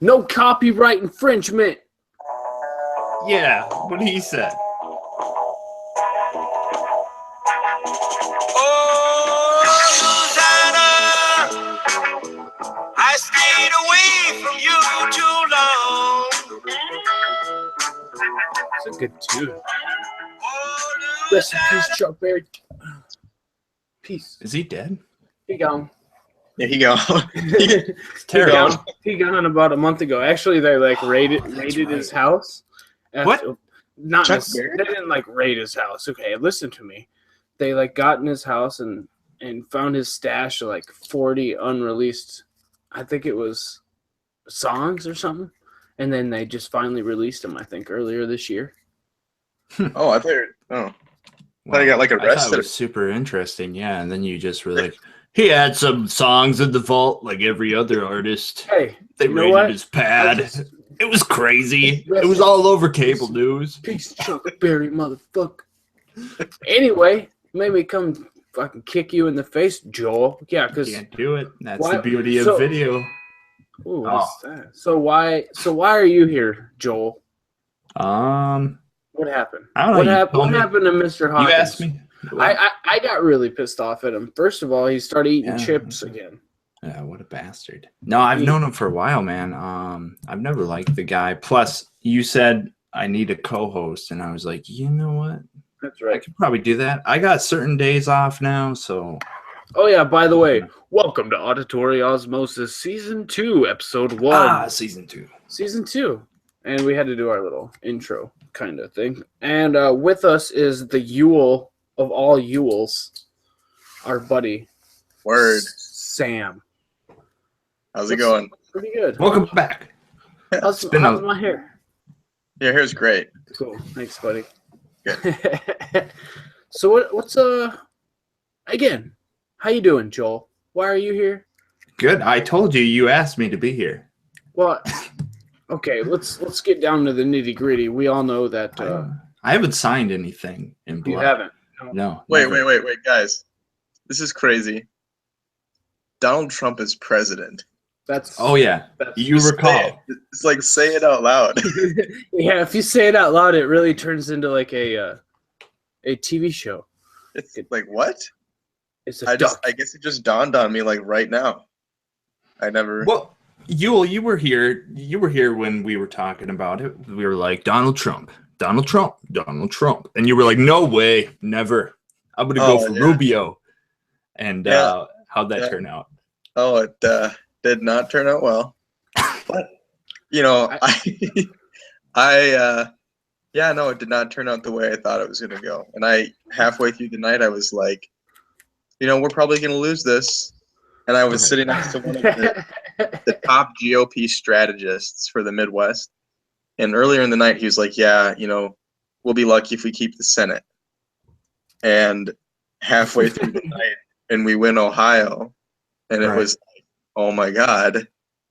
No copyright infringement. Yeah, what he said. I stayed away from you too long. It's a good tune. Rest in peace, Chuck Berry. Peace. Is he dead? He gone. There you go. It's terrible. He gone about a month ago. Actually, they like raided his house. What? Not Chuck they Berry? didn't like raid his house. Okay, listen to me. They like got in his house and found his stash of like 40 unreleased. I think it was songs or something. And then they just finally released them. I think earlier this year. Oh, I thought you Wow. got like I thought arrested. it was super interesting, yeah. And then you just were like, he had some songs in the vault like every other artist. Hey, They you know raided what? his pad. I just- It was crazy. It was all over cable news. Peace, Chuck Berry, motherfucker. Anyway, made me come fucking kick you in the face, Joel. Yeah, because Can't do it. That's Why- the beauty of so- video. What's that? So why are you here, Joel? What happened? I don't know. What you happened? told What me- happened to Mr. Hawkins? You asked me. I got really pissed off at him. First of all, he started eating Yeah. chips again. Yeah, what a bastard. No, I've known him for a while, man. I've never liked the guy. Plus, you said I need a co-host, and I was like, you know what? That's I right. could probably do that. I got certain days off now, so Oh yeah, by the way, welcome to Auditory Osmosis Season 2, Episode 1. season 2. Season 2. And we had to do our little intro kind of thing. And with us is the Yule of all Yules, our buddy, Word. Sam. How's it going? Pretty good. Welcome back. How's been my a- hair? Your hair's great. Cool. Thanks, buddy. Good. So what's again, how you doing, Joel? Why are you here? Good. I told you. You asked me to be here. Well, okay, let's get down to the nitty-gritty. We all know that I haven't signed anything in blood. you haven't. No. Wait, never. wait, guys. This is crazy. Donald Trump is president. That's Oh yeah. that's, You Just say recall. it. It's like say it out loud. yeah. If you say it out loud, it really turns into like a TV show. It's like what? It's a I duck. guess it just dawned on me like right now. I never. Well, Yule, you were here. You were here when we were talking about it. We were like, Donald Trump, Donald Trump, Donald Trump. And you were like, no way, never. I'm going to go for yeah. Rubio. And Yeah. how'd that Yeah. turn out? Oh, it did not turn out well. But you know, yeah, no, it did not turn out the way I thought it was gonna go. And I halfway through the night, I was like, you know, we're probably gonna lose this. And I was sitting next to one of the top GOP strategists for the Midwest. And earlier in the night, he was like, yeah, you know, we'll be lucky if we keep the Senate. And halfway through the night, and we win Ohio, and it Right. was like, oh my God,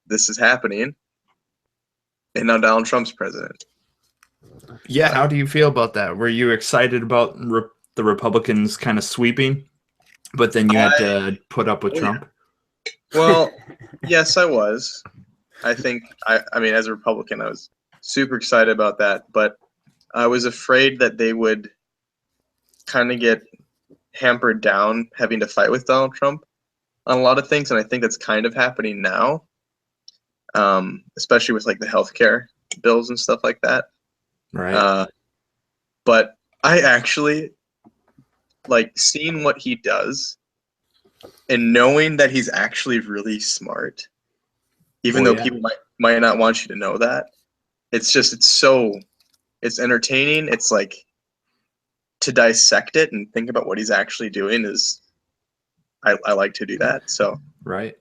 this is happening. And now Donald Trump's president. Yeah. How do you feel about that? Were you excited about the Republicans kind of sweeping, but then you had to put up with Oh, yeah. Trump? Well, yes, I was. I think, I mean, as a Republican, I was super excited about that. But I was afraid that they would kind of get hampered down having to fight with Donald Trump on a lot of things. And I think that's kind of happening now, especially with like the healthcare bills and stuff like that. Right. But I actually like seeing what he does and knowing that he's actually really smart, even Oh, though yeah. people might not want you to know that. It's entertaining. It's like to dissect it and think about what he's actually doing is I like to do that. So Right.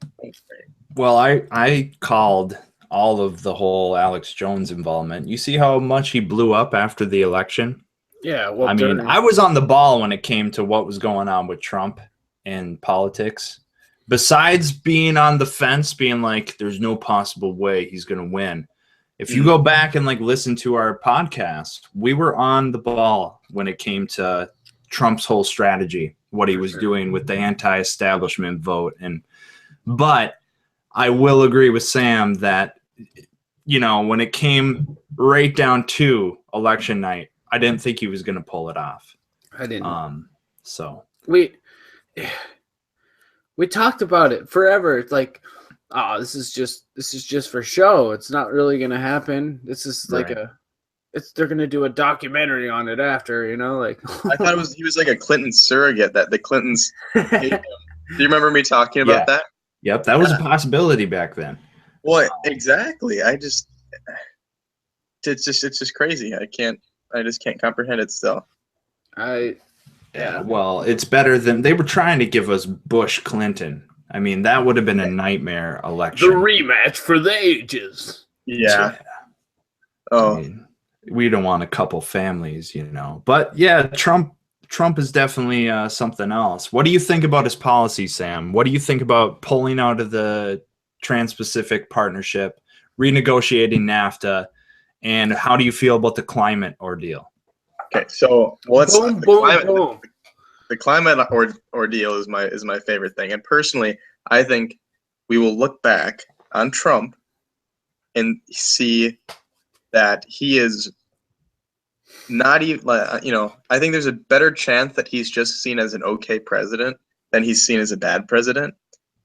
Well, I called all of the whole Alex Jones involvement. You see how much he blew up after the election? Yeah, well, I mean, I was on the ball when it came to what was going on with Trump and politics. Besides being on the fence, being like, there's no possible way he's going to win. If you go back and like listen to our podcast, we were on the ball when it came to Trump's whole strategy, what he was doing with the anti-establishment vote. But I will agree with Sam that you know, when it came right down to election night, I didn't think he was going to pull it off. I didn't. So We talked about it forever. It's like, oh, this is just for show. It's not really gonna happen. This is like Right. they're gonna do a documentary on it after, you know, like. I thought he was like a Clinton surrogate, that the Clintons hate him. Do you remember me talking about Yeah. that? Yep, that was a possibility back then. Well, exactly. It's just crazy. I just can't comprehend it still. Yeah, well, it's better than they were trying to give us Bush Clinton. I mean, that would have been a nightmare The election. rematch for the ages. Yeah. Oh, I mean, we don't want a couple families, you know. But yeah, Trump is definitely something else. What do you think about his policy, Sam? What do you think about pulling out of the Trans-Pacific Partnership, renegotiating NAFTA, and how do you feel about the climate ordeal? okay. So let's Boom, boom, boom. the climate ordeal is my favorite thing, and personally, I think we will look back on Trump and see that he is not even, you know, I think there's a better chance that he's just seen as an okay president than he's seen as a bad president.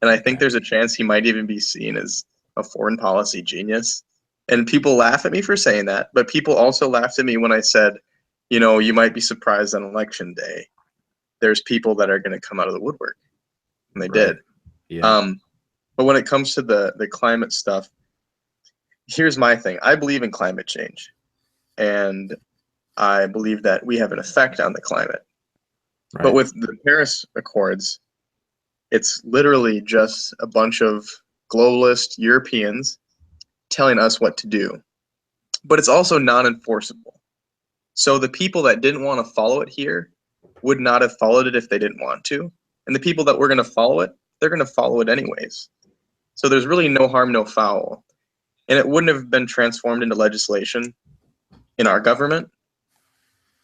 And I think there's a chance he might even be seen as a foreign policy genius. And people laugh at me for saying that, but people also laughed at me when I said, you know, you might be surprised on election day. There's people that are going to come out of the woodwork. And they did. Yeah. But when it comes to the climate stuff, here's my thing. I believe in climate change. And I believe that we have an effect on the climate. Right. But with the Paris Accords, it's literally just a bunch of globalist Europeans telling us what to do. But it's also non-enforceable. So the people that didn't want to follow it here would not have followed it if they didn't want to. And the people that were going to follow it, they're going to follow it anyways. So there's really no harm, no foul. And it wouldn't have been transformed into legislation in our government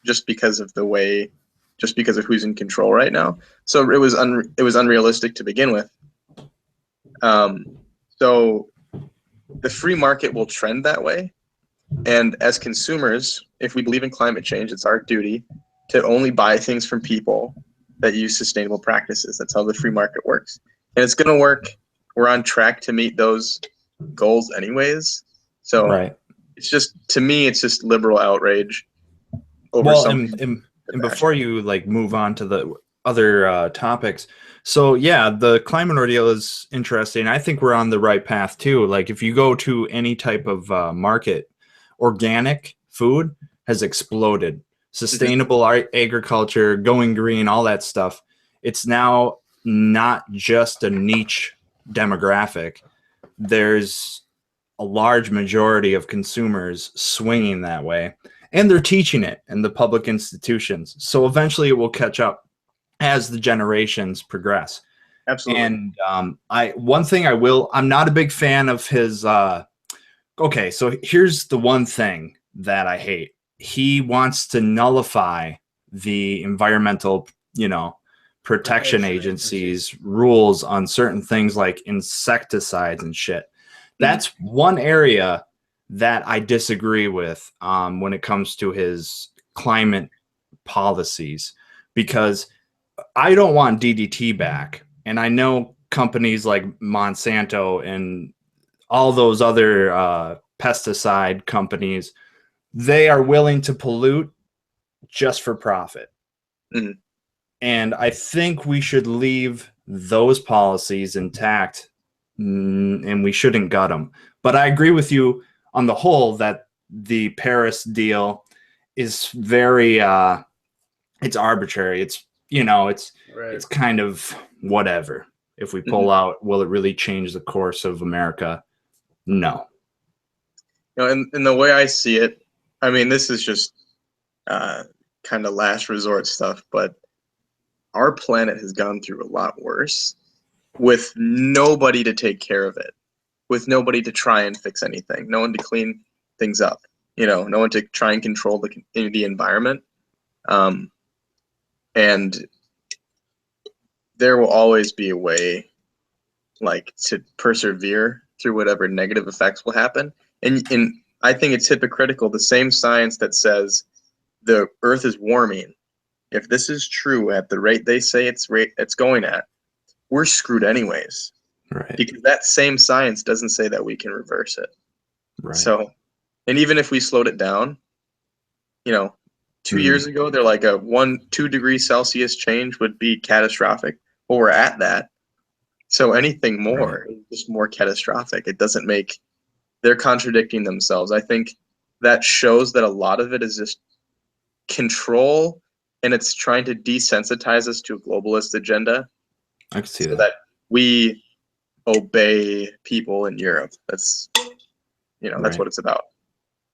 just because of who's in control right now. So it was unrealistic to begin with. So the free market will trend that way. And as consumers, if we believe in climate change, it's our duty to only buy things from people that use sustainable practices. That's how the free market works. And it's going to work. We're on track to meet those goals anyways. So right. it's just, to me, it's just liberal outrage over Well, something. and before you like move on to the other topics, so yeah, the climate ordeal is interesting. I think we're on the right path too. Like if you go to any type of market, organic food has exploded. Sustainable agriculture, going green, all that stuff. It's now not just a niche demographic. There's a large majority of consumers swinging that way, and they're teaching it in the public institutions. So eventually it will catch up as the generations progress. Absolutely. And I'm not a big fan of his okay, so here's the one thing that I hate. He wants to nullify the environmental, protection agencies rules on certain things like insecticides and shit. That's one area that I disagree with when it comes to his climate policies, because I don't want DDT back. And I know companies like Monsanto and all those other pesticide companies, they are willing to pollute just for profit. Mhm. And I think we should leave those policies intact, and we shouldn't gut them. But I agree with you on the whole that the Paris deal is very it's arbitrary. It's it's kind of whatever. If we pull out, will it really change the course of America? No. In the way I see it, I mean, this is just kind of last resort stuff, but our planet has gone through a lot worse with nobody to take care of it, with nobody to try and fix anything, no one to clean things up, no one to try and control the environment. And there will always be a way, like, to persevere through whatever negative effects will happen. And I think it's hypocritical. The same science that says the Earth is warming, if this is true at the rate they say it's going at, we're screwed anyways. Right. Because that same science doesn't say that we can reverse it. Right. So, and even if we slowed it down, 2 years ago, they're like a 1-2 degrees Celsius change would be catastrophic. Well, we're at that. So anything more is just more catastrophic. It doesn't make, they're contradicting themselves. I think that shows that a lot of it is just control, and it's trying to desensitize us to a globalist agenda. I can see so that we obey people in Europe. That's, that's what it's about.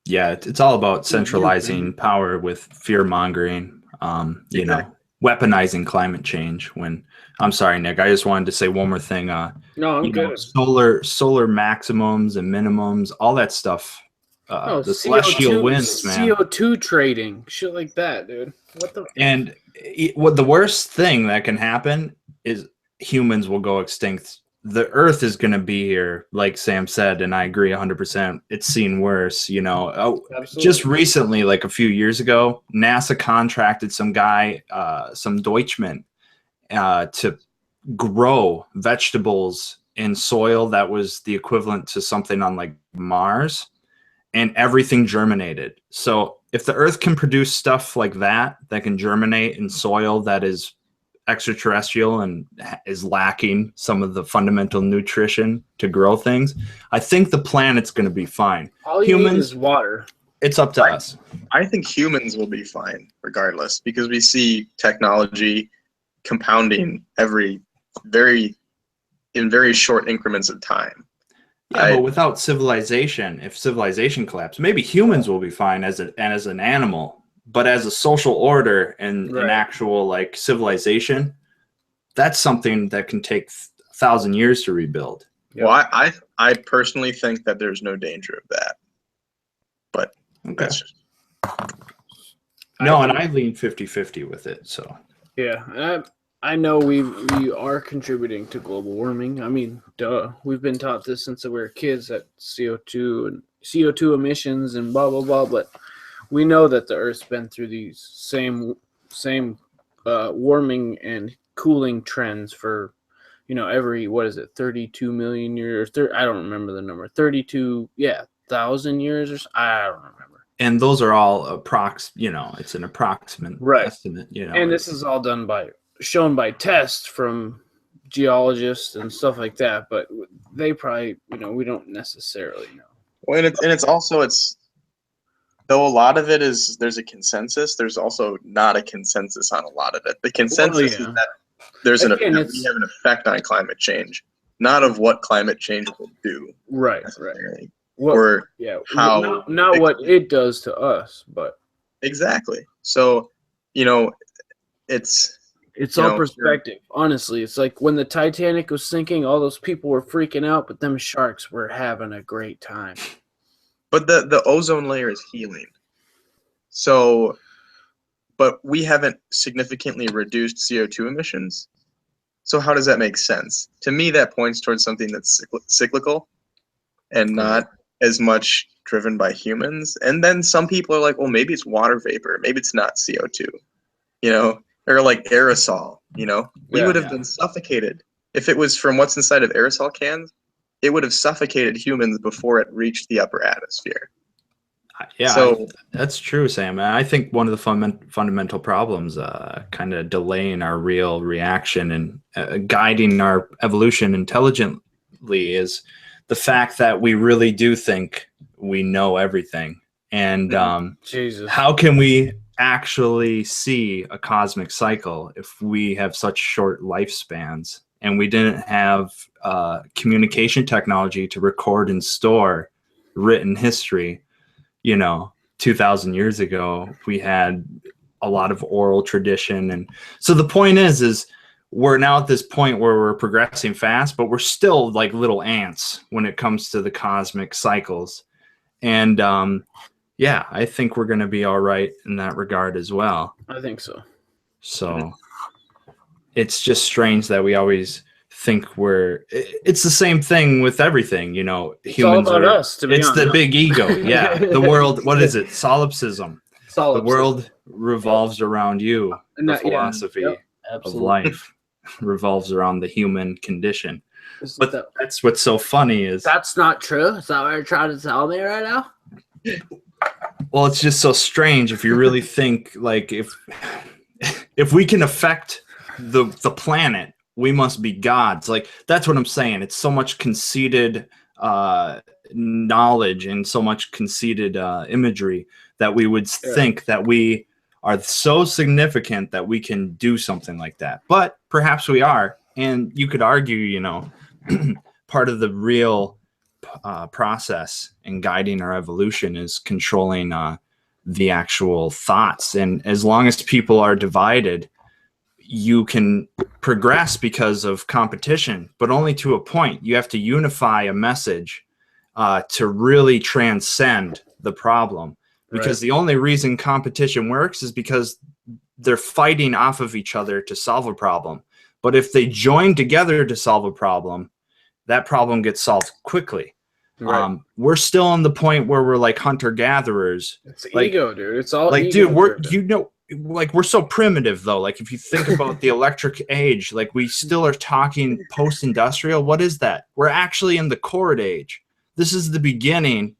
Yeah, it's all about centralizing power with fear mongering, weaponizing climate change. When I'm sorry, Nick, I just wanted to say one more thing. No, I'm good. Solar maximums and minimums, all that stuff. The celestial winds, man. CO2 trading, shit like that, dude. What the? And what the worst thing that can happen is humans will go extinct. The Earth is going to be here, like Sam said, and I agree 100%. It's seen worse, Just recently, like a few years ago, NASA contracted some guy, some Deutschman, to grow vegetables in soil that was the equivalent to something on like Mars, and everything germinated. So if the Earth can produce stuff like that can germinate in soil that is extraterrestrial and is lacking some of the fundamental nutrition to grow things, I think the planet's going to be fine. All you need is water. It's up to us. I think humans will be fine regardless, because we see technology compounding in very short increments of time. Yeah, but without civilization, if civilization collapsed, maybe humans will be fine as an animal. But as a social order and an actual like civilization, that's something that can take 1,000 years to rebuild. Well, I personally think that there's no danger of that. But that's just... No, and I lean 50-50 with it. So yeah, I know we are contributing to global warming. I mean, duh. We've been taught this since we were kids, that CO2 emissions and blah blah blah. But we know that the Earth's been through these same warming and cooling trends for, every, 32 million years? I don't remember the number. 1,000 years or so? I don't remember. And those are all it's an approximate estimate. And this is all shown by tests from geologists and stuff like that. But they probably, we don't necessarily know. Well, and it's also though a lot of it is, there's a consensus, there's also not a consensus on a lot of it. The consensus is that we have an effect on climate change, not of what climate change will do. Right. Or how not what it does to us, but exactly. So, it's all perspective. Honestly, it's like when the Titanic was sinking, all those people were freaking out, but them sharks were having a great time. But the ozone layer is healing. So, but we haven't significantly reduced CO2 emissions. So how does that make sense? To me, that points towards something that's cyclical and not as much driven by humans. And then some people are like, well, maybe it's water vapor. Maybe it's not CO2, or like aerosol, we would have been suffocated. If it was from what's inside of aerosol cans, it would have suffocated humans before it reached the upper atmosphere. Yeah, so that's true, Sam. I think one of the fundamental problems, kind of delaying our real reaction and guiding our evolution intelligently, is the fact that we really do think we know everything. And how can we actually see a cosmic cycle if we have such short lifespans? And we didn't have communication technology to record and store written history. 2,000 years ago, we had a lot of oral tradition. And so the point is we're now at this point where we're progressing fast, but we're still like little ants when it comes to the cosmic cycles. And I think we're going to be all right in that regard as well. I think so. So it's just strange that we always think it's the same thing with everything, you know. It's all Humans about are us, to be it's the honest. big ego. Yeah. The world, what is it? Solipsism. The world revolves around you. The philosophy of absolutely. life revolves around the human condition. But But that's what's so funny is, that's not true. Is that what you're trying to tell me right now? well, it's just so strange if you really think, like, if we can affect the planet, we must be gods. Like, that's what I'm saying. It's so much conceited knowledge and so much conceited imagery that we would think that we are so significant that we can do something like that. But perhaps we are. And you could argue, you know, part of the real process in guiding our evolution is controlling the actual thoughts. And as long as people are divided, you can progress because of competition, but only to a point. You have to unify a message to really transcend the problem. Because the only reason competition works is because they're fighting off of each other to solve a problem. But if they join together to solve a problem, that problem gets solved quickly. Right. We're still on the point where we're like hunter-gatherers. It's ego, dude. It's all like, ego dude, we're so primitive though. Like, if you think about the electric age, like, we still are talking post-industrial. What is that? We're actually in the cord age. This is the beginning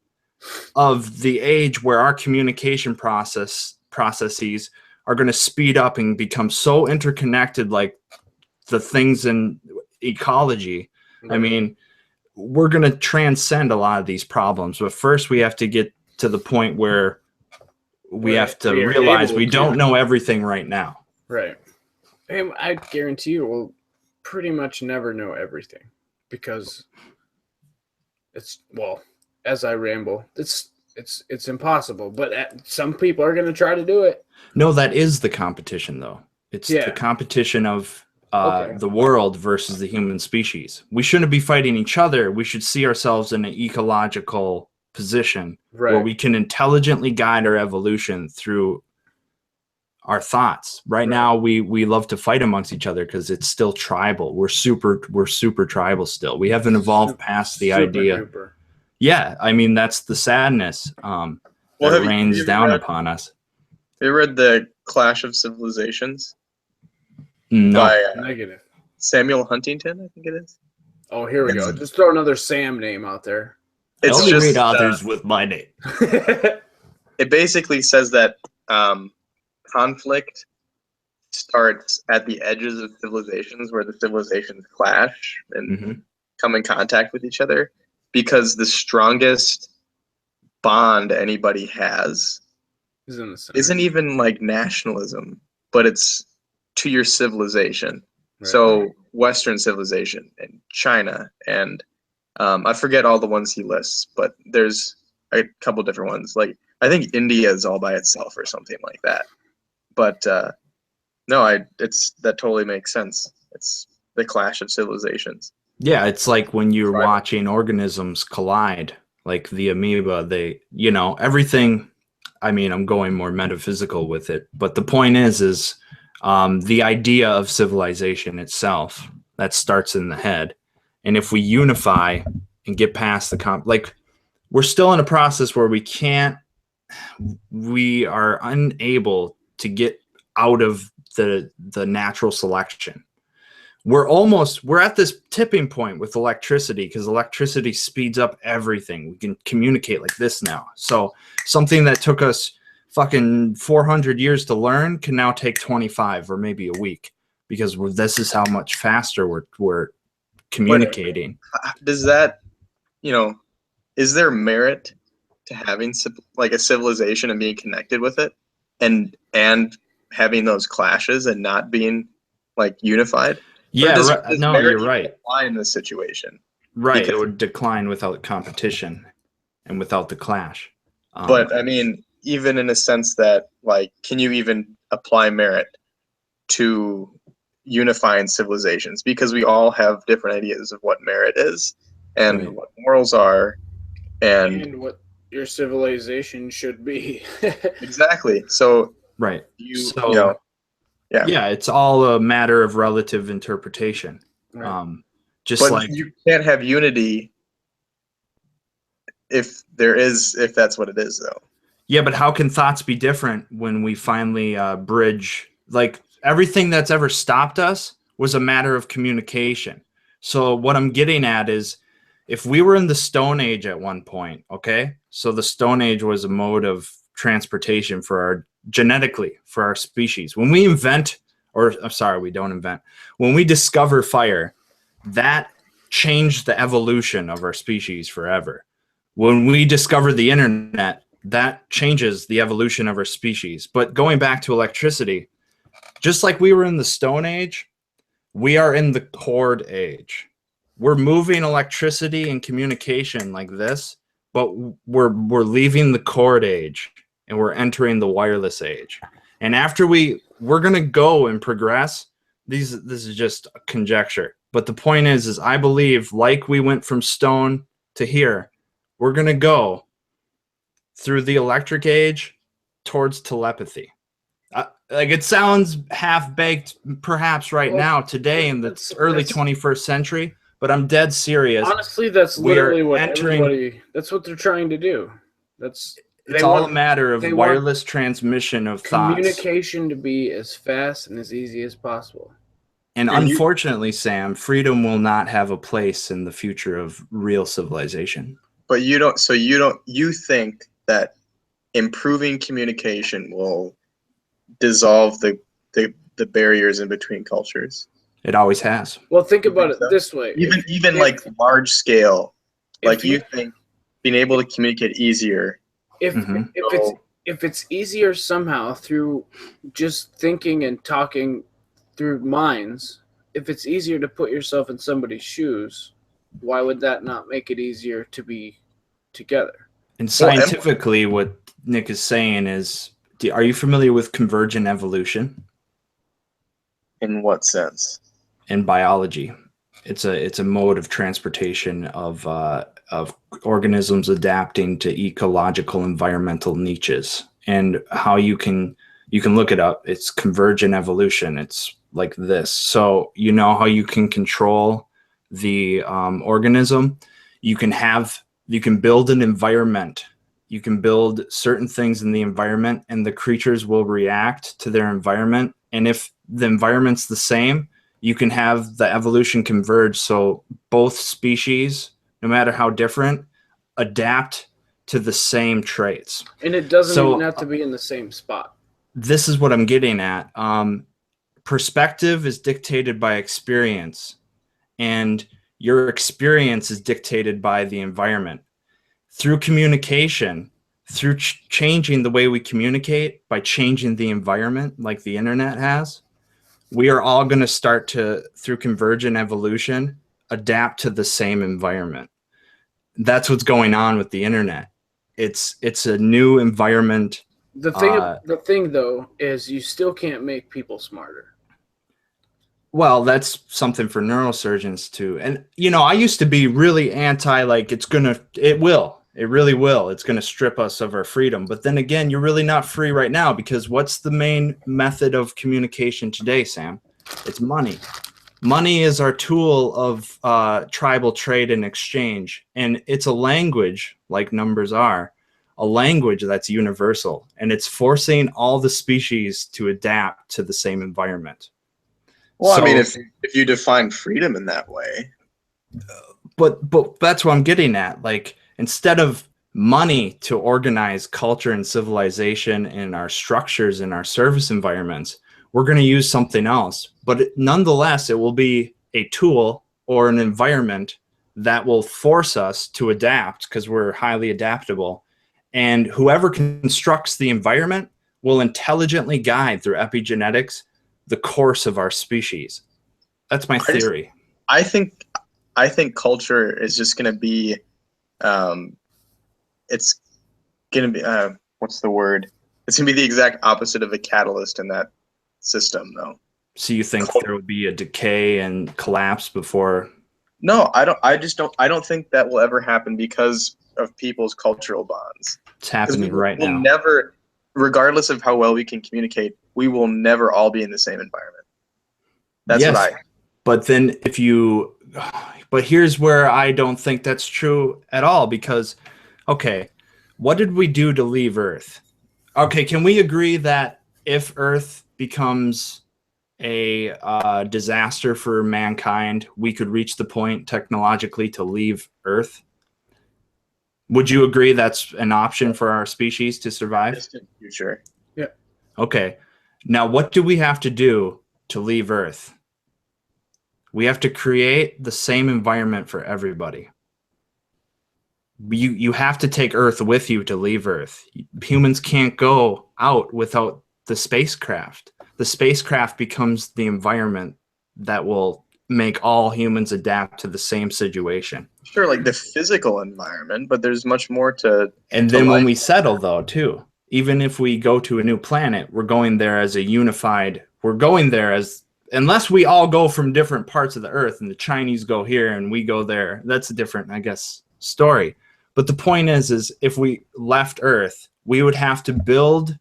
of the age where our communication processes are going to speed up and become so interconnected, like the things in ecology. Right. I mean, we're going to transcend a lot of these problems, but first we have to get to the point where we have to realize we don't know everything right now. Right. And I guarantee you we'll pretty much never know everything, because as I ramble, it's impossible, but some people are going to try to do it. No, that is the competition, though. It's the competition of the world versus the human species. We shouldn't be fighting each other. We should see ourselves in an ecological position where we can intelligently guide our evolution through our thoughts. Right now, we love to fight amongst each other because it's still tribal. We're super tribal still. We haven't evolved past the idea. Duper. Yeah, I mean, that's the sadness that rains down upon us. Have you read The Clash of Civilizations? No. By Negative. Samuel Huntington, I think it is. Oh, here we go. Just throw another Sam name out there. It's only read authors with my name. It basically says that conflict starts at the edges of civilizations where the civilizations clash and come in contact with each other, because the strongest bond anybody has isn't even like nationalism, but it's to your civilization. Right. So Western civilization and China and I forget all the ones he lists, but there's a couple different ones. Like, I think India is all by itself or something like that. But no, that totally makes sense. It's the clash of civilizations. Yeah, it's like when you're watching organisms collide, like the amoeba, everything. I mean, I'm going more metaphysical with it, but the point is the idea of civilization itself, that starts in the head. And if we unify and get past we're still in a process where we are unable to get out of the natural selection. We're at this tipping point with electricity, because electricity speeds up everything. We can communicate like this now. So something that took us fucking 400 years to learn can now take 25 or maybe a week, because this is how much faster we're communicating. Does that, is there merit to having like a civilization and being connected with it, and having those clashes and not being like unified? Yeah, no, you're right. Apply in this situation, right? It would decline without competition and without the clash. But I mean, even in a sense that, like, can you even apply merit to unifying civilizations? Because we all have different ideas of what merit is and what morals are, and what your civilization should be. Exactly. So yeah, it's all a matter of relative interpretation. Right. Just But like you can't have unity if that's what it is, though. yeah, but how can thoughts be different when we finally bridge? Like everything that's ever stopped us was a matter of communication. So what I'm getting at is, if we were in the Stone Age at one point, okay, so the Stone Age was a mode of transportation for our genetically for our species. When we invent, or I'm sorry, we don't invent. When we discover fire, that changed the evolution of our species forever. When we discover the internet, that changes the evolution of our species. But going back to electricity, just like we were in the Stone Age, we are in the cord age. We're moving electricity and communication like this, but we're leaving the cord age and we're entering the wireless age. And after we're going to go and progress, this is just a conjecture. But the point is I believe, like we went from stone to here, we're going to go through the electric age towards telepathy. Like, it sounds half-baked perhaps now today in the early 21st century, but I'm dead serious. Honestly, that's literally what that's what they're trying to do. It's all a matter of wireless transmission of thoughts. Communication to be as fast and as easy as possible. And unfortunately, Sam, freedom will not have a place in the future of real civilization. But you think that improving communication will dissolve the barriers in between cultures? It always has. Well, think about it this way. Even like large scale, like you think being able to communicate easier. If it's easier somehow through just thinking and talking through minds, if it's easier to put yourself in somebody's shoes, why would that not make it easier to be together? And scientifically, what Nick is saying is, are you familiar with convergent evolution? In what sense? In biology, it's a mode of transportation of organisms adapting to ecological environmental niches, and how you can look it up. It's convergent evolution. It's like this. So you know how you can control the organism. You can build an environment. You can build certain things in the environment, and the creatures will react to their environment. And if the environment's the same, you can have the evolution converge. So both species, no matter how different, adapt to the same traits. And it doesn't even have to be in the same spot. This is what I'm getting at. Perspective is dictated by experience, and your experience is dictated by the environment. Through communication, through changing the way we communicate, by changing the environment like the internet has, we are all going to start to, through convergent evolution, adapt to the same environment. That's what's going on with the internet. It's a new environment. The thing though is you still can't make people smarter. Well, that's something for neurosurgeons too. And I used to be really anti, like, it really will. It's going to strip us of our freedom. But then again, you're really not free right now, because what's the main method of communication today, Sam? It's money. Money is our tool of tribal trade and exchange. And it's a language, like numbers are, a language that's universal. And it's forcing all the species to adapt to the same environment. Well, I mean, if you define freedom in that way. But that's what I'm getting at. Like, instead of money to organize culture and civilization in our structures and our service environments, we're going to use something else. But nonetheless, it will be a tool or an environment that will force us to adapt, because we're highly adaptable. And whoever constructs the environment will intelligently guide through epigenetics the course of our species. That's my theory. I think culture is just going to be, it's going to be, what's the word? It's going to be the exact opposite of a catalyst in that system, though. So you think there will be a decay and collapse before? No, I don't think that will ever happen because of people's cultural bonds. It's happening right now. Never, regardless of how well we can communicate, we will never all be in the same environment. That's what But then if you but here's where I don't think that's true at all, because, okay, what did we do to leave Earth? Okay, can we agree that if Earth becomes a disaster for mankind, we could reach the point technologically to leave Earth? Would you agree that's an option for our species to survive? Distant future. Yeah. Okay. Now, what do we have to do to leave Earth? We have to create the same environment for everybody. You have to take Earth with you to leave Earth. Humans can't go out without the spacecraft. The spacecraft becomes the environment that will make all humans adapt to the same situation. Sure, like the physical environment, but there's much more to. And to then when life. we settle, though, too, even if we go to a new planet, we're going there as a unified, we're going there as, unless we all go from different parts of the Earth and the Chinese go here and we go there, that's a different, I guess, story. But the point is if we left Earth, we would have to build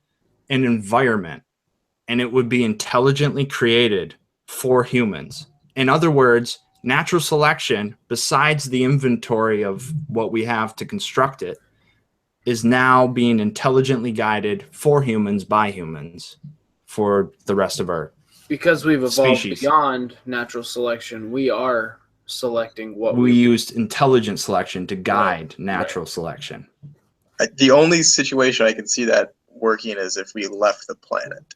an environment, and it would be intelligently created for humans. In other words, natural selection, besides the inventory of what we have to construct it, is now being intelligently guided for humans by humans for the rest of our Because we've evolved species. beyond natural selection, we are selecting what We used intelligent selection to guide natural selection. The only situation I can see that working is if we left the planet.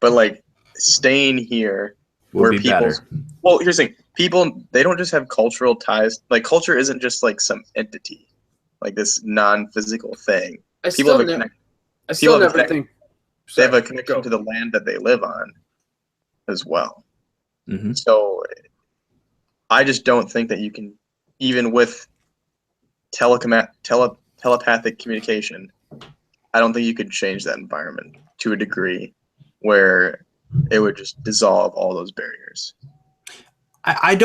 But like staying here Would where be people better. well, here's the thing. People, they don't just have cultural ties. Like culture isn't just like some entity, like this non-physical thing. I People still, have a ne- connect, I still people have a never connect- think. they have a Sorry, connection go. to the land that they live on as well. Mhm. So I just don't think that you can, even with telepathic communication, I don't think you could change that environment to a degree where it would just dissolve all those barriers. I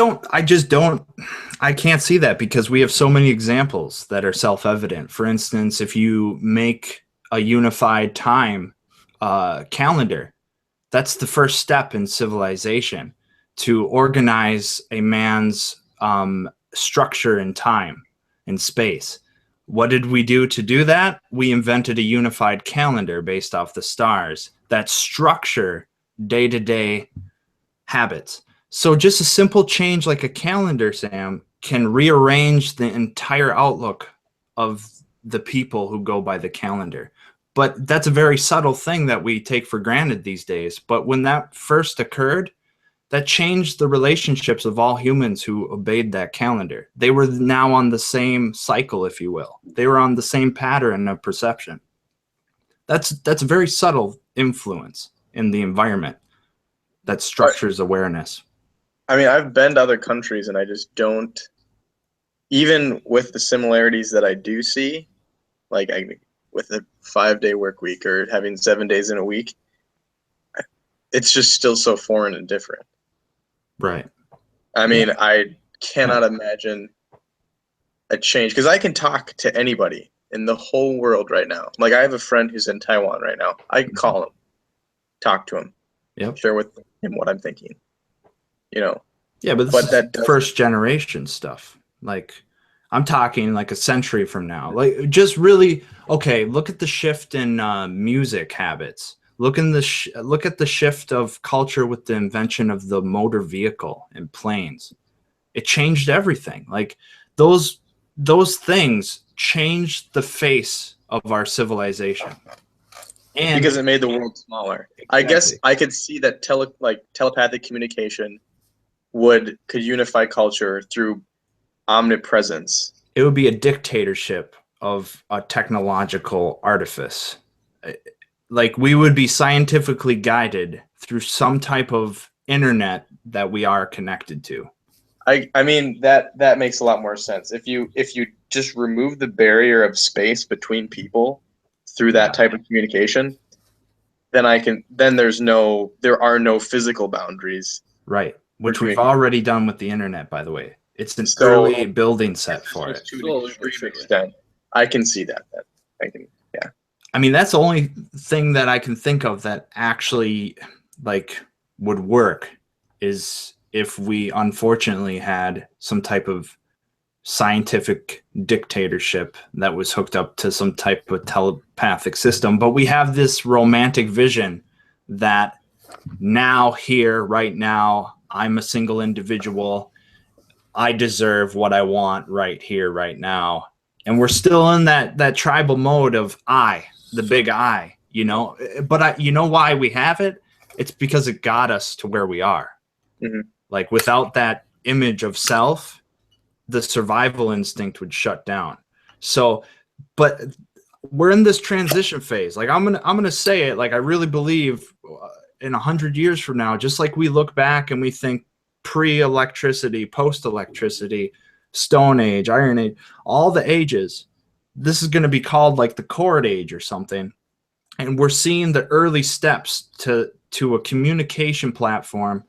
can't see that, because we have so many examples that are self-evident. For instance, if you make a unified time calendar, that's the first step in civilization, to organize a man's structure in time and space. What did we do to do that? We invented a unified calendar based off the stars that structure day-to-day habits. So just a simple change like a calendar, Sam, can rearrange the entire outlook of the people who go by the calendar. But that's a very subtle thing that we take for granted these days. But when that first occurred, that changed the relationships of all humans who obeyed that calendar. They were now on the same cycle, if you will. They were on the same pattern of perception. That's a very subtle influence in the environment that structures awareness. I mean, I've been to other countries and I just don't, even with the similarities that I do see, like with a 5-day work week or having 7 days in a week, it's just still so foreign and different. Right. I mean, I cannot imagine a change, because I can talk to anybody in the whole world right now. Like I have a friend who's in Taiwan right now. I can call him, talk to him, share with him what I'm thinking. You know. Yeah, but this is first generation stuff. Like I'm talking like a century from now. Like just really okay. Look at the shift in music habits. Look at the shift of culture with the invention of the motor vehicle and planes. It changed everything. Like those things changed the face of our civilization. And because it made the world smaller. Exactly. I guess I could see that telepathic communication could unify culture through omnipresence. It would be a dictatorship of a technological artifice. Like we would be scientifically guided through some type of internet that we are connected to. I mean that makes a lot more sense. If you just remove the barrier of space between people through that type of communication, then there are no physical boundaries. Right. Which we've already done with the internet, by the way. It's an early building set for it. To an extreme extent. I can see that. Yeah. I mean, that's the only thing that I can think of that actually like would work is if we unfortunately had some type of scientific dictatorship that was hooked up to some type of telepathic system. But we have this romantic vision that now, here, right now, I'm a single individual. I deserve what I want right here, right now. And we're still in that tribal mode of the big I, you know. But you know why we have it? It's because it got us to where we are. Mhm. Like, without that image of self, the survival instinct would shut down. So, but we're in this transition phase. Like, I'm gonna say it. Like, I really believe in 100 years from now, just like we look back and we think pre-electricity, post-electricity, Stone Age, Iron Age, all the ages, this is going to be called like the Cord Age or something. And we're seeing the early steps to a communication platform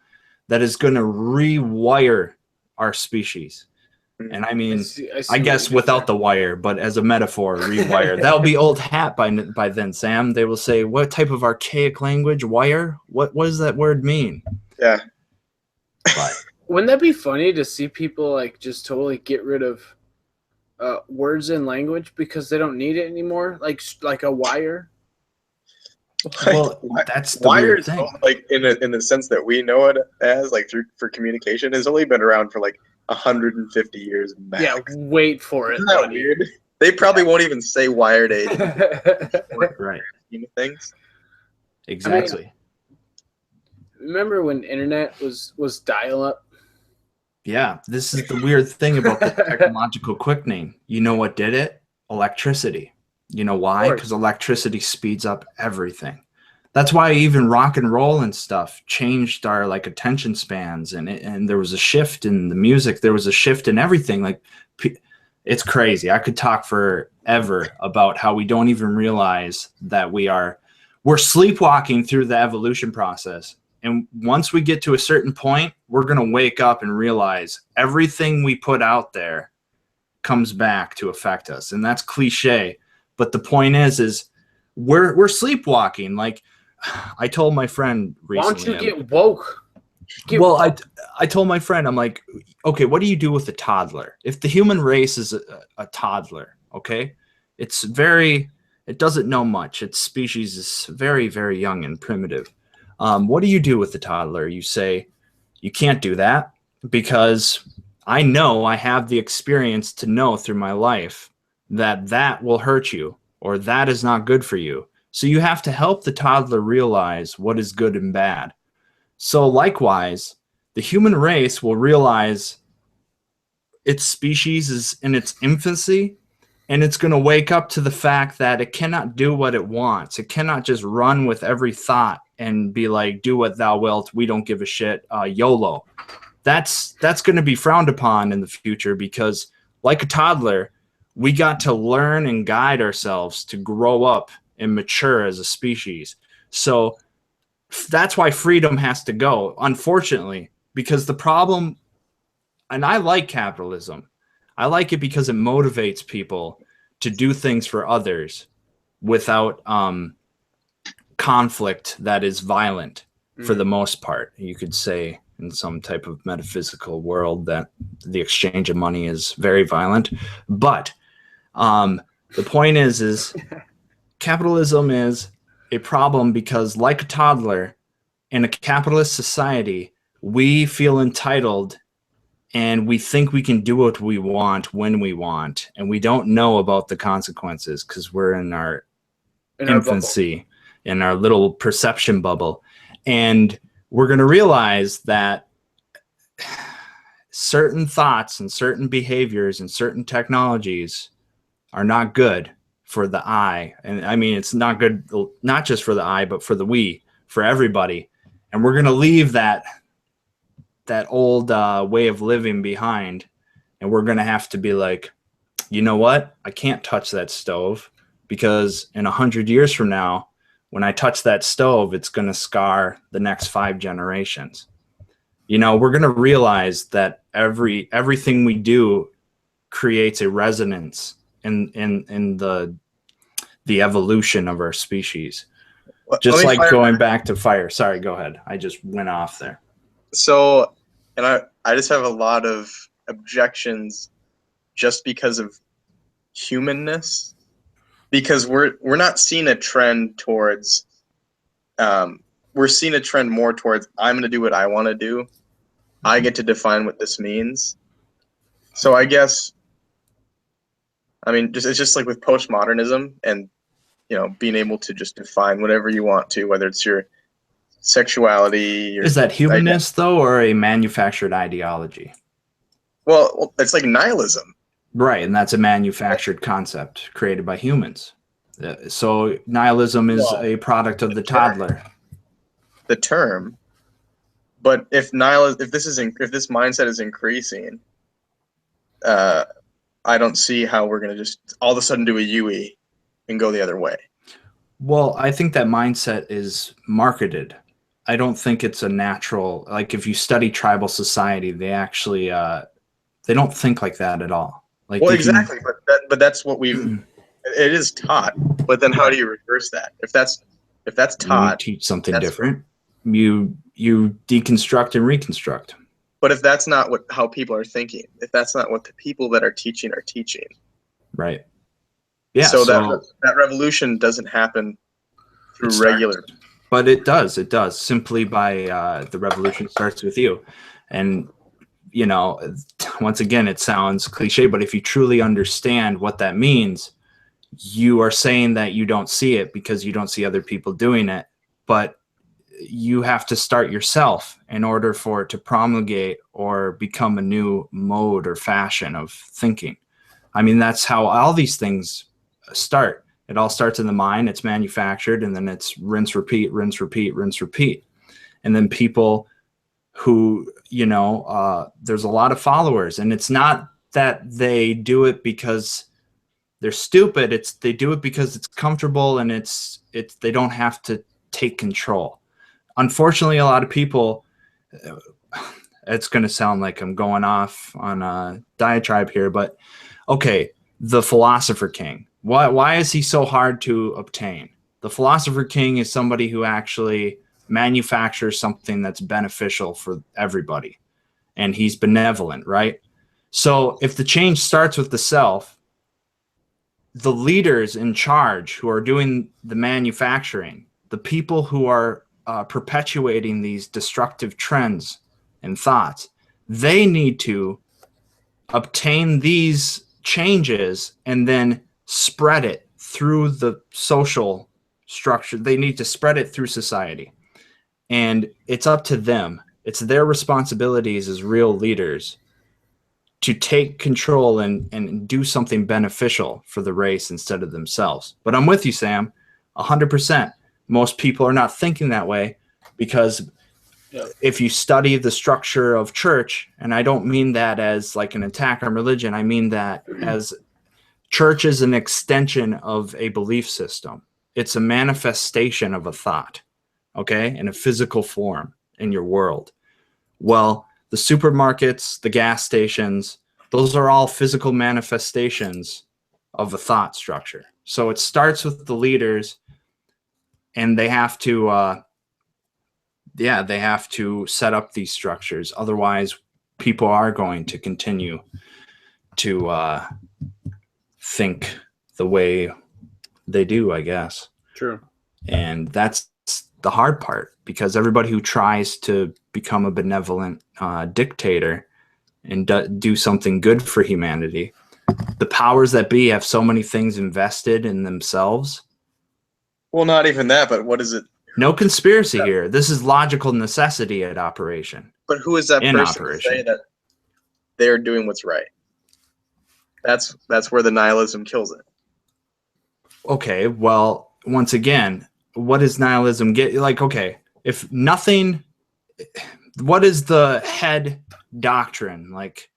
that is going to rewire our species. And I mean, I guess without the wire, but as a metaphor, rewire. That'll be old hat by then, Sam. They will say, what type of archaic language? Wire? What does that word mean? Yeah. But wouldn't that be funny to see people like just totally get rid of words in language because they don't need it anymore? Like a wire. Well, that's the weird thing. Like in the sense that we know it as, like for communication, has only been around for like 150 years max. Yeah, wait for it. Isn't that weird? They probably won't even say wired age. Right. Things. Exactly. I mean, remember when internet was dial-up? Yeah, this is the weird thing about the technological quickening. You know what did it? Electricity. You know why? Because electricity speeds up everything. That's why even rock and roll and stuff changed our like attention spans, and there was a shift in the music. There was a shift in everything. Like, it's crazy. I could talk forever about how we don't even realize that we're sleepwalking through the evolution process. And once we get to a certain point, we're going to wake up and realize everything we put out there comes back to affect us. And that's cliche. But the point is we're sleepwalking. Like, I told my friend recently. Why don't you get woke? I told my friend, I'm like, okay, what do you do with a toddler? If the human race is a toddler, okay, it doesn't know much. Its species is very, very young and primitive. What do you do with the toddler? You say, you can't do that because I know I have the experience to know through my life that will hurt you or that is not good for you. So you have to help the toddler realize what is good and bad. So likewise, the human race will realize its species is in its infancy, and it's going to wake up to the fact that it cannot do what it wants. It cannot just run with every thought and be like, do what thou wilt, we don't give a shit, YOLO. That's going to be frowned upon in the future because, like a toddler, we got to learn and guide ourselves to grow up and mature as a species. So that's why freedom has to go, unfortunately, because the problem, and I like capitalism. I like it because it motivates people to do things for others without conflict that is violent for the most part. You could say in some type of metaphysical world that the exchange of money is very violent. But the point is capitalism is a problem because, like a toddler in a capitalist society, we feel entitled and we think we can do what we want when we want, and we don't know about the consequences because we're in our infancy, in our little perception bubble. And we're going to realize that certain thoughts and certain behaviors and certain technologies are not good for the I. And I mean, it's not good, not just for the I, but for the we, for everybody. And we're going to leave that old way of living behind. And we're going to have to be like, you know what? I can't touch that stove because in 100 years from now, when I touch that stove, it's going to scar the next 5 generations. You know, we're going to realize that everything we do creates a resonance in the evolution of our species. Just like going back to fire. Sorry, go ahead. I just went off there. So and I just have a lot of objections just because of humanness, because we're not seeing a trend towards we're seeing a trend more towards I'm going to do what I want to do. I get to define what this means. So I guess, I mean, it's just like with postmodernism and, you know, being able to just define whatever you want to, whether it's your sexuality. Is that humanness, though, or a manufactured ideology? Well, it's like nihilism. Right, and that's a manufactured concept created by humans. So nihilism is a product of the toddler. The term. But if this mindset is increasing, I don't see how we're going to just all of a sudden do a UE and go the other way. Well, I think that mindset is marketed. I don't think it's a natural, like if you study tribal society, they actually, they don't think like that at all. Like, well, exactly. But that's what it is taught. But then how do you reverse that? If that's taught, you teach something different. You deconstruct and reconstruct. But if that's not how people are thinking, if that's not what the people that are teaching, right? Yeah. So that revolution doesn't happen through regular. But it does. It does simply by the revolution starts with you, and you know, once again, it sounds cliche, but if you truly understand what that means, you are saying that you don't see it because you don't see other people doing it, but you have to start yourself in order for it to promulgate or become a new mode or fashion of thinking. I mean, that's how all these things start. It all starts in the mind, it's manufactured, and then it's rinse, repeat, rinse, repeat, rinse, repeat. And then people who, you know, there's a lot of followers, and it's not that they do it because they're stupid. They do it because it's comfortable and they don't have to take control. Unfortunately, a lot of people, it's going to sound like I'm going off on a diatribe here, but okay, the philosopher king. Why is he so hard to obtain? The philosopher king is somebody who actually manufactures something that's beneficial for everybody, and he's benevolent, right? So if the change starts with the self, the leaders in charge who are doing the manufacturing, the people who are perpetuating these destructive trends and thoughts, they need to obtain these changes and then spread it through the social structure. They need to spread it through society. And it's up to them. It's their responsibilities as real leaders to take control and do something beneficial for the race instead of themselves. But I'm with you, Sam, 100%. Most people are not thinking that way because if you study the structure of church, and I don't mean that as like an attack on religion, I mean that as church is an extension of a belief system. It's a manifestation of a thought, okay, in a physical form in your world. Well, the supermarkets, the gas stations, those are all physical manifestations of a thought structure. So it starts with the leaders, and they have to, they have to set up these structures. Otherwise, people are going to continue to think the way they do, I guess. True. And that's the hard part, because everybody who tries to become a benevolent dictator and do something good for humanity, the powers that be have so many things invested in themselves. Well, not even that, but what is it? No conspiracy here. This is logical necessity at operation. But who is that person to say that they're doing what's right? That's where the nihilism kills it. Okay, well, once again, what does nihilism get? Like, okay, if nothing, what is the head doctrine? Like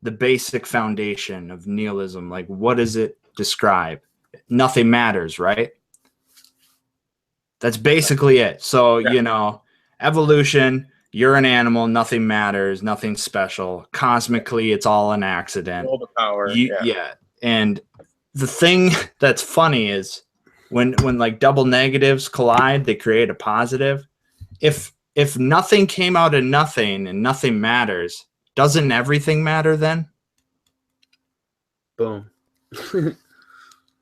the basic foundation of nihilism? Like, what does it describe? Nothing matters, right? That's basically it. So, you know, evolution, you're an animal, nothing matters, nothing special. Cosmically, it's all an accident. All the power. Yeah. And the thing that's funny is when like double negatives collide, they create a positive. If if nothing came out of nothing and nothing matters, doesn't everything matter then? Boom.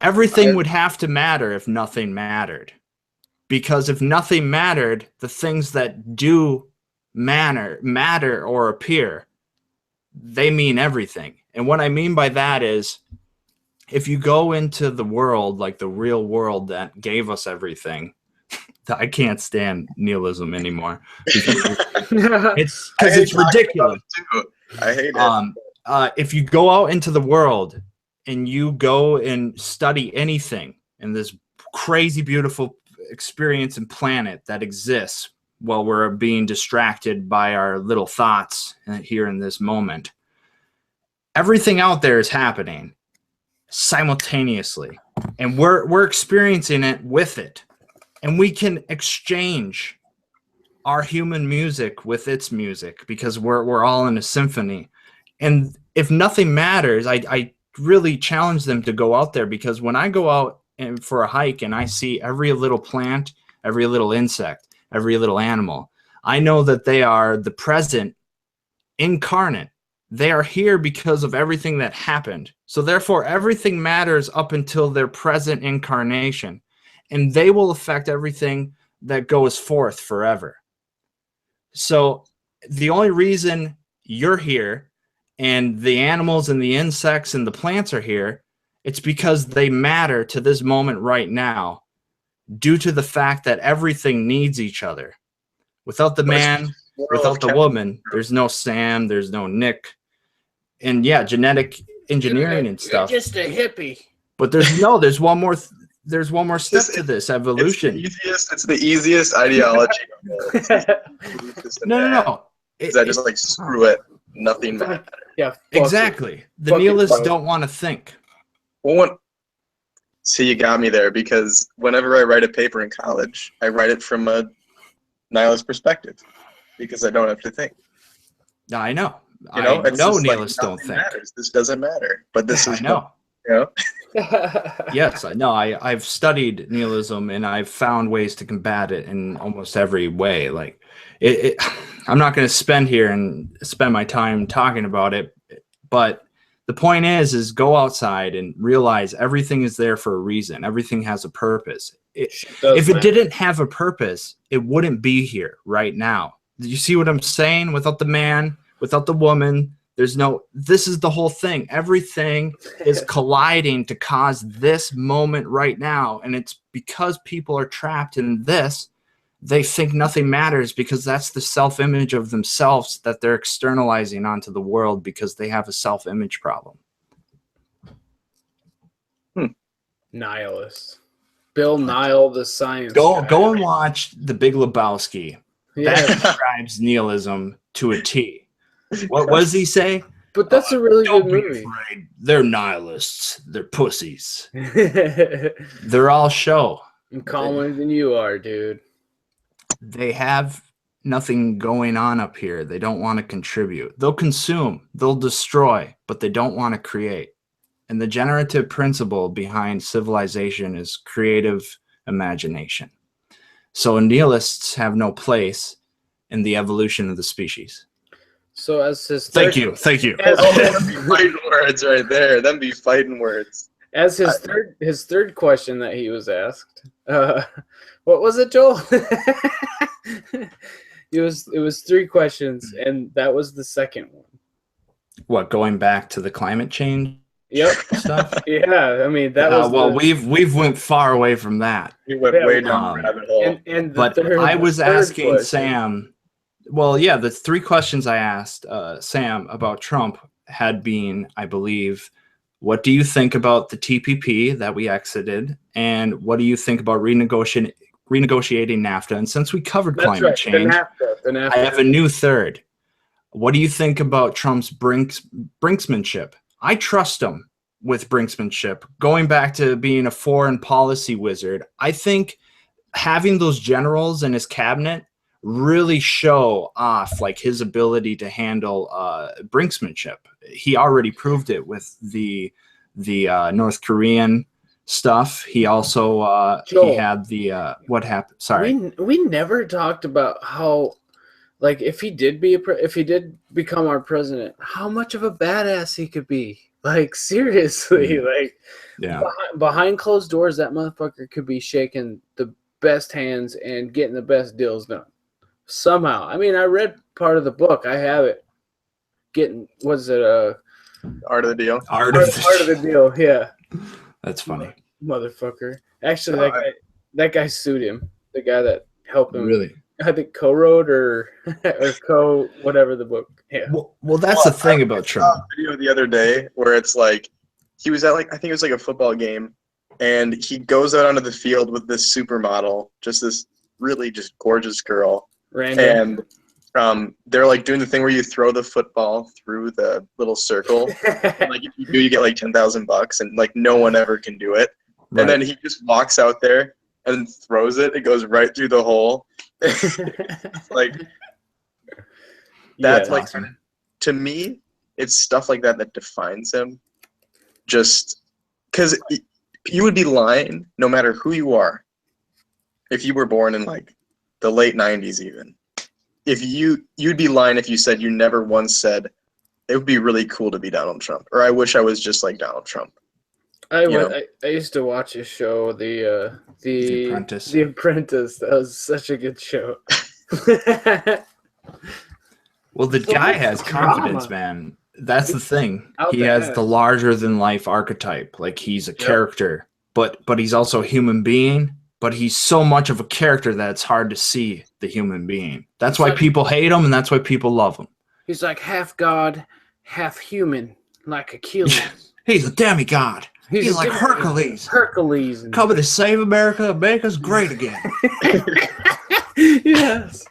Everything would have to matter if nothing mattered. Because if nothing mattered, the things that do matter or appear, they mean everything. And what I mean by that is, if you go into the world, like the real world that gave us everything, I can't stand nihilism anymore. It's because it's ridiculous. I hate it. If you go out into the world and you go and study anything in this crazy, beautiful experience and planet that exists while we're being distracted by our little thoughts here in this moment, everything out there is happening simultaneously, and we're experiencing it with it, and we can exchange our human music with its music because we're all in a symphony. And if nothing matters, I really challenge them to go out there, because when I go out and for a hike and I see every little plant, every little insect, every little animal, I know that they are the present incarnate. They are here because of everything that happened. So therefore, everything matters up until their present incarnation, and they will affect everything that goes forth forever. So the only reason you're here and the animals and the insects and the plants are here, it's because they matter to this moment right now, due to the fact that everything needs each other. Without the man, without the woman, there's no Sam, there's no Nick. And yeah, genetic engineering and stuff. You're just a hippie. But there's one more step to this evolution. It's the easiest ideology. No. Is that just like, screw it, nothing matters. Yeah, exactly. The nihilists don't want to think. Well, see, you got me there, because whenever I write a paper in college, I write it from a nihilist perspective, because I don't have to think. I know. You know, I know nihilists don't think. Matters. This doesn't matter, but this is. I know. You know? Yes, I know. I've studied nihilism, and I've found ways to combat it in almost every way. Like, I'm not going to spend my time talking about it, but the point is go outside and realize everything is there for a reason. Everything has a purpose. If it didn't have a purpose, it wouldn't be here right now. Do you see what I'm saying? Without the man, without the woman, this is the whole thing. Everything is colliding to cause this moment right now. And it's because people are trapped in this, they think nothing matters, because that's the self-image of themselves that they're externalizing onto the world, because they have a self-image problem. Nihilist. Bill Nile, the science Go guy. and watch The Big Lebowski. Yeah. That describes nihilism to a T. What does he say? But that's a really Don't good be movie. afraid. They're nihilists. They're pussies. They're all show. I'm calmer than you are, dude. They have nothing going on up here. They don't want to contribute. They'll consume. They'll destroy, but they don't want to create. And the generative principle behind civilization is creative imagination. So nihilists have no place in the evolution of the species. So as his Thank you. Them be fighting words right there. Them be fighting words. As his third question that he was asked, what was it, Joel? It was 3 questions, and that was the second one. What, going back to the climate change? Yep. Stuff? Yeah, I mean that was. Well, we've went far away from that. We went way down the rabbit hole. But I was asking question. Sam. Well, yeah, the 3 questions I asked Sam about Trump had been, I believe, what do you think about the TPP that we exited, and what do you think about renegotiating NAFTA? And since we covered climate change, the NAFTA. I have a new third. What do you think about Trump's brinksmanship? I trust him with brinksmanship. Going back to being a foreign policy wizard, I think having those generals in his cabinet really show off like his ability to handle brinksmanship. He already proved it with the North Korean stuff. He also he Joel. had the what happened? Sorry. We never talked about how, like, if he did become our president, how much of a badass he could be. Like, seriously, like, Yeah. behind closed doors, that motherfucker could be shaking the best hands and getting the best deals done. Somehow. I mean, I read part of the book. I have it. Was it Art of the Deal. Art part of of the deal? Yeah. That's funny. Motherfucker. Actually, No, that guy sued him. The guy that helped him. Really? I think co-wrote or whatever the book. Yeah. Well, that's the thing about saw Trump. a video the other day where it's like he was at I think it was like a football game, and he goes out onto the field with this supermodel, just this really just gorgeous girl, Random. and they're like doing the thing where you throw the football through the little circle. And, like if you do, you get like $10,000, and like no one ever can do it. Right. And then he just walks out there and throws it. It goes right through the hole. Like that's Yeah. like awesome. to me, it's stuff like that that defines him. Just because you would be lying no matter who you are. If you were born in like the late 90s, even if you'd be lying if you said you never once said it would be really cool to be Donald Trump, or I wish I was just like Donald Trump. I used to watch his show, The Apprentice. The Apprentice. That was such a good show. Well, the So guy much has drama. confidence, man. That's the thing. Out He the has ass. the larger than life archetype. Like he's a character, but he's also a human being. But he's so much of a character that it's hard to see the human being. That's why people hate him, and that's why people love him. He's like half god, half human, like Achilles. He's a demigod. He's a like demigod. Hercules. Hercules. And Coming to save America, make us great again. yes.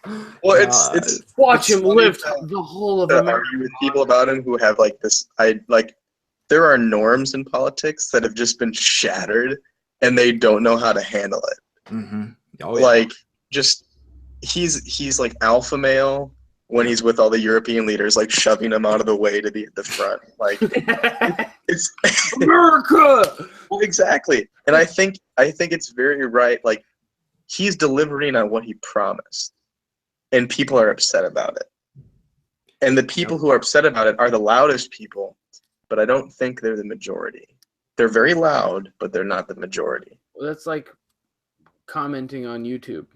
Well, it's Watch it's him funny lift to- the whole of to America. argue with people about him who have like this. There are norms in politics that have just been shattered, and they don't know how to handle it. Mm-hmm. Oh, yeah. Like just he's like alpha male when he's with all the European leaders, like shoving them out of the way to be at the front. Like it's America. well, exactly. And I think it's very right. Like he's delivering on what he promised, and people are upset about it. And the people who are upset about it are the loudest people, but I don't think they're the majority. They're very loud, but they're not the majority. Well, that's like commenting on YouTube.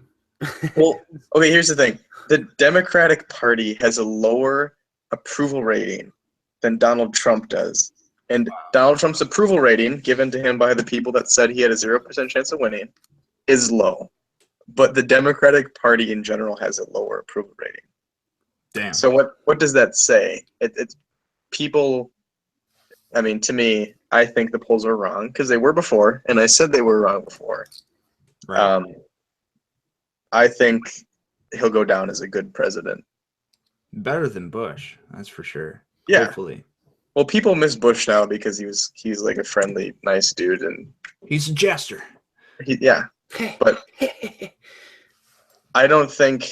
Well, okay, here's the thing. The Democratic Party has a lower approval rating than Donald Trump does. And Donald Trump's approval rating, given to him by the people that said he had a 0% chance of winning, is low. But the Democratic Party in general has a lower approval rating. Damn. So what does that say? It's people, I mean, to me, I think the polls are wrong because they were before, and I said they were wrong before. Right. I think he'll go down as a good president. Better than Bush, that's for sure. Yeah. Hopefully. Well, people miss Bush now because he's like a friendly, nice dude, and He's a jester. yeah. But I don't think.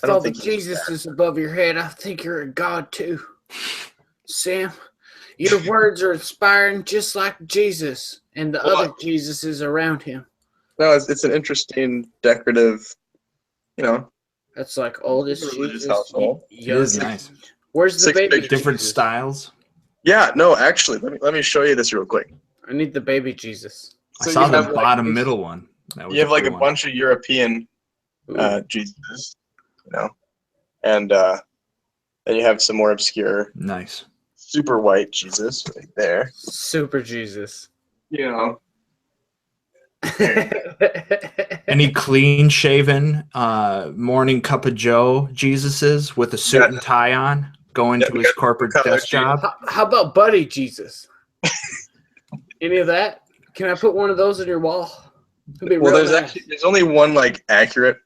With all the Jesus is above your head, I think you're a god too. Sam, your words are inspiring just like Jesus and the other Jesuses around him. No, it's an interesting, decorative, That's like oldest religious Jesus. household. It is nice. Where's the 6 baby? big Different Jesus? styles. Yeah, no, actually, let me show you this real quick. I need the baby Jesus. I So saw you the have, like, bottom these- middle one. That was You have like a cool one. bunch of European Ooh. Jesus, and then you have some more obscure, Nice. super white Jesus right there. Super Jesus. Any clean shaven morning cup of Joe Jesuses with a suit Yeah. and tie on going Yeah, to we his got corporate color desk sheet. job? How about Buddy Jesus? Any of that? Can I put one of those on your wall? It'd be Well, real there's nice. only one like accurate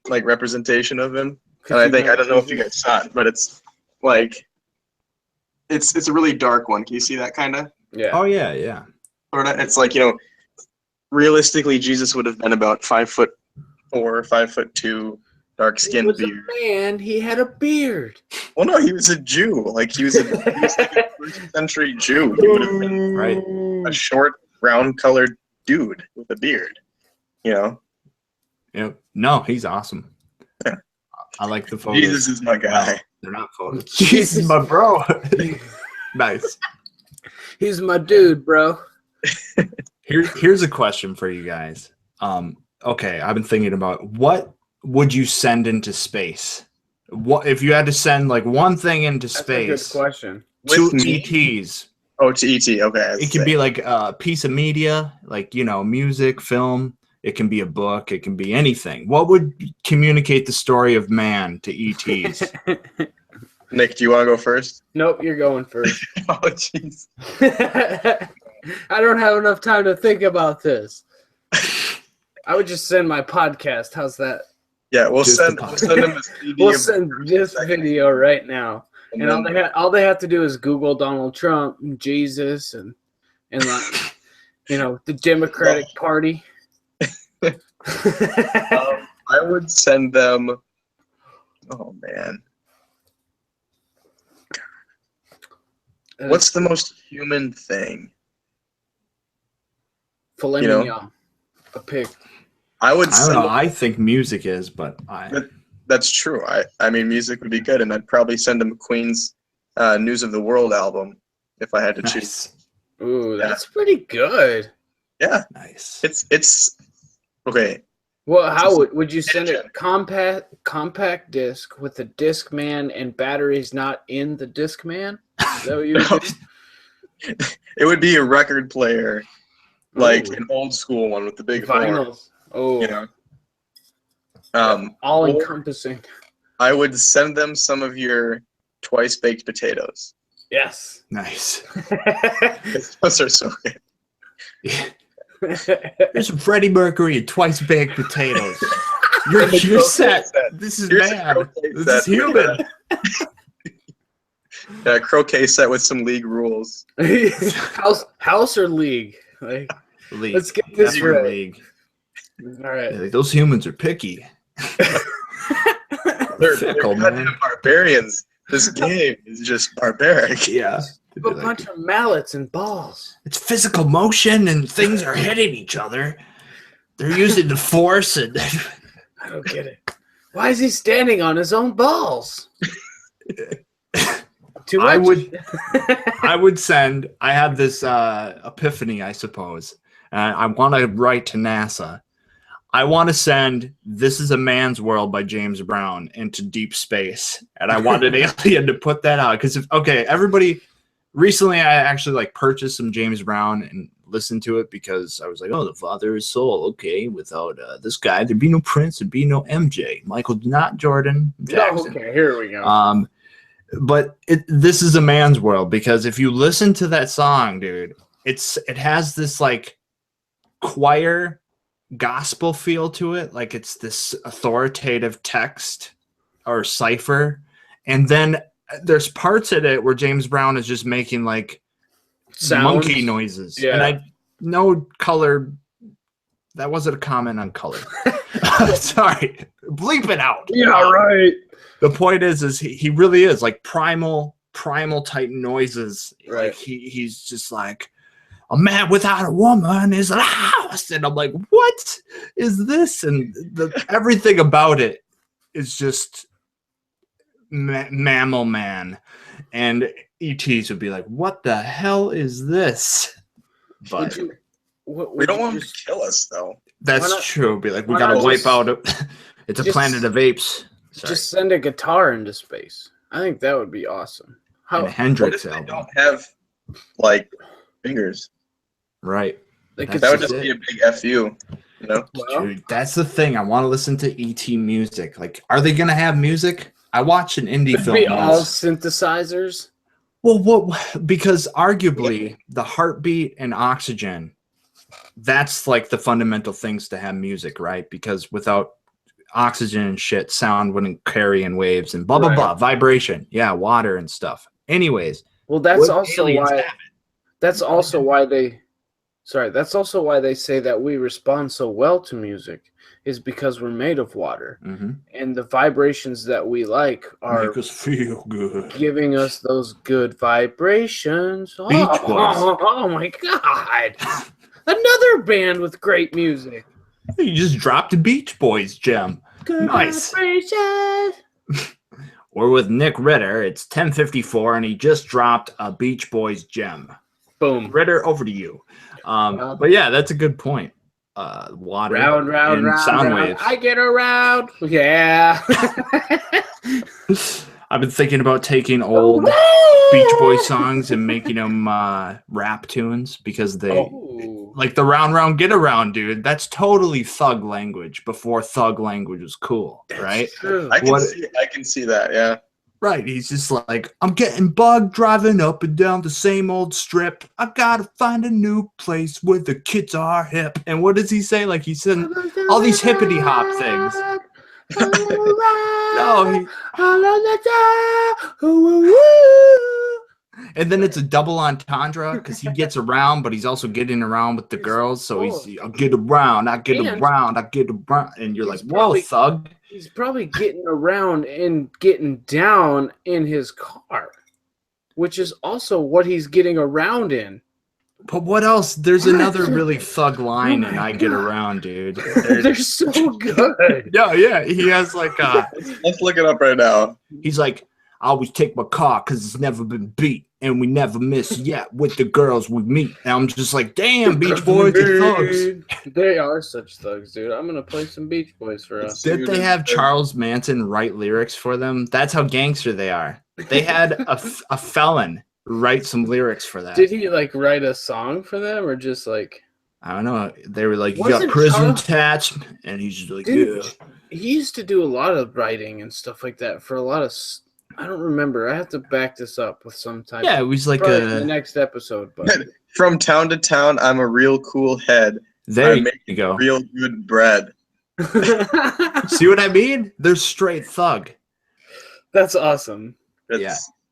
like representation of him, and I don't know if you guys saw it, but it's like it's a really dark one. Can you see that kind of? Yeah. Oh yeah, yeah. Sort of. It's like realistically, Jesus would have been about 5'4", 5'2", dark He skinned was beard. a man. He had a beard. Well, no, he was a Jew. Like he was like a first century Jew. He would have been Right. a short, brown colored dude with a beard. You know, Yep. No, he's awesome. Yeah. I like the photos. Jesus is my guy. Well, they're not photos. Jesus, my bro. Nice. He's my dude, bro. Here's a question for you guys. Okay, I've been thinking about what would you send into space? What if you had to send like one thing into That's space? a good question. To With me? ETs. Oh, to ET. Okay. It can be like a piece of media, like, you know, music, film. It can be a book. It can be anything. What would communicate the story of man to ETs? Nick, do you want to go first? Nope, you're going first. Oh, jeez. I don't have enough time to think about this. I would just send my podcast. How's that? Yeah, we'll Just send the them a CD. We'll of- send this video right now. and And then- all they have to do is Google Donald Trump and Jesus and like, you know, the Democratic Party. I would send them. Oh man, what's the most human thing? filet you know? mignon? A pig. I would. I don't Send know. them, I think music is, but that's true. I mean, music would be good, and I'd probably send them Queen's "News of the World" album if I had to choose. nice. Ooh, Yeah. that's pretty good. Yeah, Nice. it's okay. Well, how would you send Engine. it? Compact disc with the Discman and batteries not in the Discman? Is that what you would do? It would be a record player, like Ooh. an old school one with the big horn. Vinyls. Oh, You know. all or encompassing. I would send them some of your twice baked potatoes. Yes. Nice. Those are so good. There's some Freddie Mercury and twice baked potatoes. You're croquet set. set. This is Here's a bad. croquet This set is human. Yeah, croquet set with some league rules. House or league? Like, League. let's get this Definitely right. league. All right. Yeah, like, those humans are picky. They're Fickle, goddamn man. barbarians. This game is just barbaric. Yeah. A bunch of mallets and balls. It's physical motion and things are hitting each other. They're using the force and I don't get it. Why is he standing on his own balls? Too much. I would send. I had this epiphany, I suppose. I want to write to NASA. I want to send "This Is a Man's World" by James Brown into deep space, and I wanted Alien to put that out because everybody. Recently, I actually like purchased some James Brown and listened to it because I was like, "Oh, the father is soul." Okay, without this guy, there'd be no Prince, there'd be no MJ, Michael, not Jordan Jackson. Okay, here we go. But this is a man's world because if you listen to that song, dude, it has this like choir gospel feel to it, like it's this authoritative text or cipher, and then there's parts in it where James Brown is just making like Sounds. monkey noises. Yeah. And I know color. That wasn't a comment on color. Sorry, bleep it out. Yeah, right. The point is he really is like primal type noises. Right. Like he's just like a man without a woman is lost, and I'm like, what is this? And everything about it is just mammal man, and ETs would be like, what the hell is this? But We don't want them to kill us, though. Why that's not- true. Be like, we why gotta not wipe just- out. It's a just- planet of apes. Sorry. Just send a guitar into space. I think that would be awesome. And a How What Hendrix if they album, don't have, like, fingers? right? they That could That would That's just it. be a big FU, you know? well, Dude, that's the thing. I want to listen to ET music. Like, are they gonna have music? I watched an indie it'd film. be all once. synthesizers. Well, what? Because arguably the heartbeat and oxygen, that's like the fundamental things to have music, right? Because without oxygen and shit, sound wouldn't carry in waves and blah blah Right. blah. Vibration, yeah, water and stuff. Anyways, Well, that's would also aliens why. have it? That's also why they. Sorry, that's also why they say that we respond so well to music, is because we're made of water, and the vibrations that we like are Make us feel good. giving us those good vibrations. Beach Boys. Oh my god! Another band with great music. You just dropped a Beach Boys gem. Good Nice. vibration. Or with Nick Ritter, it's 10:54, and he just dropped a Beach Boys gem. Boom. Ritter, over to you. But yeah, that's a good point. Water Round, and sound round. waves. I get around. Yeah. I've been thinking about taking old Beach Boy songs and making them rap tunes because they like the round round get around, dude. That's totally thug language before thug language was cool, right? True. I can see that. Yeah. Right. He's just like, I'm getting bugged driving up and down the same old strip. I gotta find a new place where the kids are hip. And what does he say? Like he said all these hippity hop things. No, and then it's a double entendre because he gets around, but he's also getting around with the girls. So he's, I get around, I get around, I get around. And you're like, whoa, thug. He's probably getting around and getting down in his car, which is also what he's getting around in. But what else? There's another really thug line in I Get Around, dude. They're so good. Yeah. He has like Let's look it up right now. He's like, I always take my car because it's never been beat, and we never miss yet with the girls we meet. And I'm just like, damn, Beach Boys are thugs. They are such thugs, dude. I'm gonna play some Beach Boys for us. Did they have Charles Manson write lyrics for them? That's how gangster they are. They had a felon write some lyrics for that. Did he like write a song for them, or just like? I don't know. They were like, you got prison tats, and he's just like, dude, yeah. He used to do a lot of writing and stuff like that for a lot of. I don't remember. I have to back this up with some type. Yeah, it was like in the next episode. But from town to town, I'm a real cool head. There you go. Real good bread. See what I mean? They're straight thug. That's awesome. It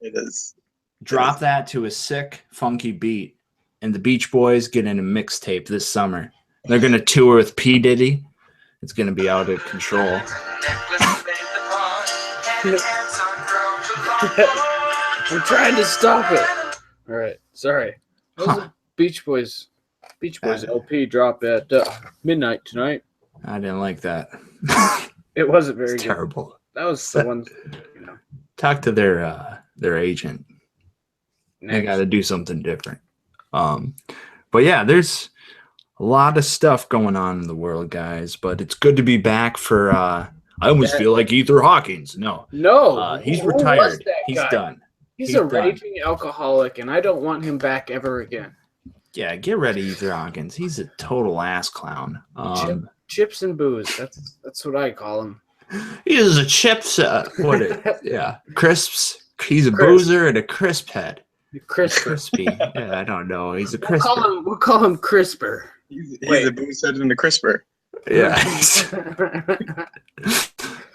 is. Drop that to a sick, funky beat, and the Beach Boys get in a mixtape this summer. They're gonna tour with P. Diddy. It's gonna be out of control. I'm trying to stop it. All right, sorry. Beach Boys LP drop at midnight tonight. I didn't like that. It wasn't very good. Terrible. That was the one. Talk to their agent. They got to do something different. But yeah, there's a lot of stuff going on in the world, guys. But it's good to be back for. I almost feel like Ether Hawkins. No, he's retired. He's done. He's a raging alcoholic, and I don't want him back ever again. Yeah, get ready, Ether Hawkins. He's a total ass clown. Chips and booze. That's what I call him. He is a chips. Crisps. He's a boozer and a crisp head. Crispy. Yeah, I don't know. He's a crisper. We'll call him Crisper. He's a booze head and a crisper. Yeah.